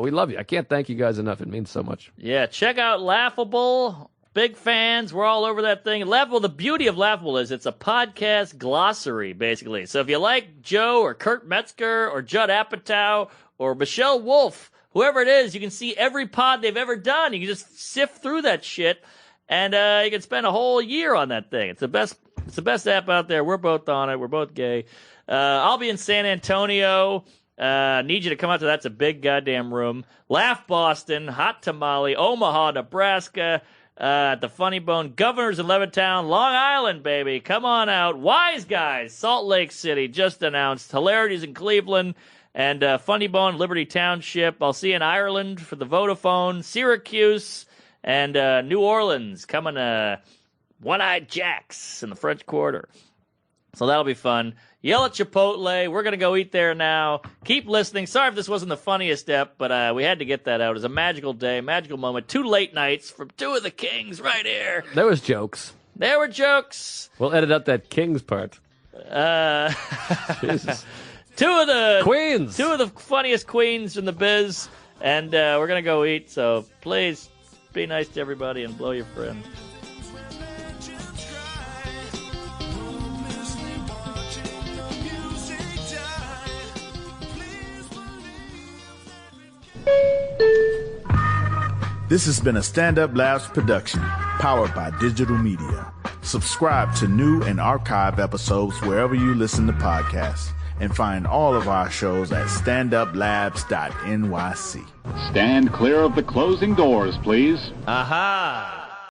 we love you. I can't thank you guys enough. It means so much. Yeah, check out Laughable. Big fans. We're all over that thing. Laughable, the beauty of Laughable is it's a podcast glossary, basically. So if you like Joe or Kurt Metzger or Judd Apatow or Michelle Wolf, whoever it is, you can see every pod they've ever done. You can just sift through that shit, and you can spend a whole year on that thing. It's the best app out there. We're both on it. We're both gay. I'll be in San Antonio. Need you to come out to that's a big goddamn room. Laugh Boston, Hot Tamale, Omaha, Nebraska, at the Funny Bone, Governors in Levittown, Long Island, baby. Come on out. Wise Guys, Salt Lake City, just announced. Hilarities in Cleveland, and Funny Bone, Liberty Township. I'll see you in Ireland for the Vodafone, Syracuse, and New Orleans. Coming One-Eyed Jacks in the French Quarter. So that'll be fun. Yell at Chipotle. We're going to go eat there now. Keep listening. Sorry if this wasn't the funniest step, but we had to get that out. It was a magical day, magical moment. 2 late nights from 2 of the kings right here. There was jokes. There were jokes. We'll edit out that Kings part. Jesus. Two of the funniest queens in the biz, and we're gonna go eat. So please be nice to everybody and blow your friend. This has been a Stand Up Labs production, powered by digital media. Subscribe to new and archive episodes wherever you listen to podcasts, and find all of our shows at standuplabs.nyc. Stand clear of the closing doors, please. Aha!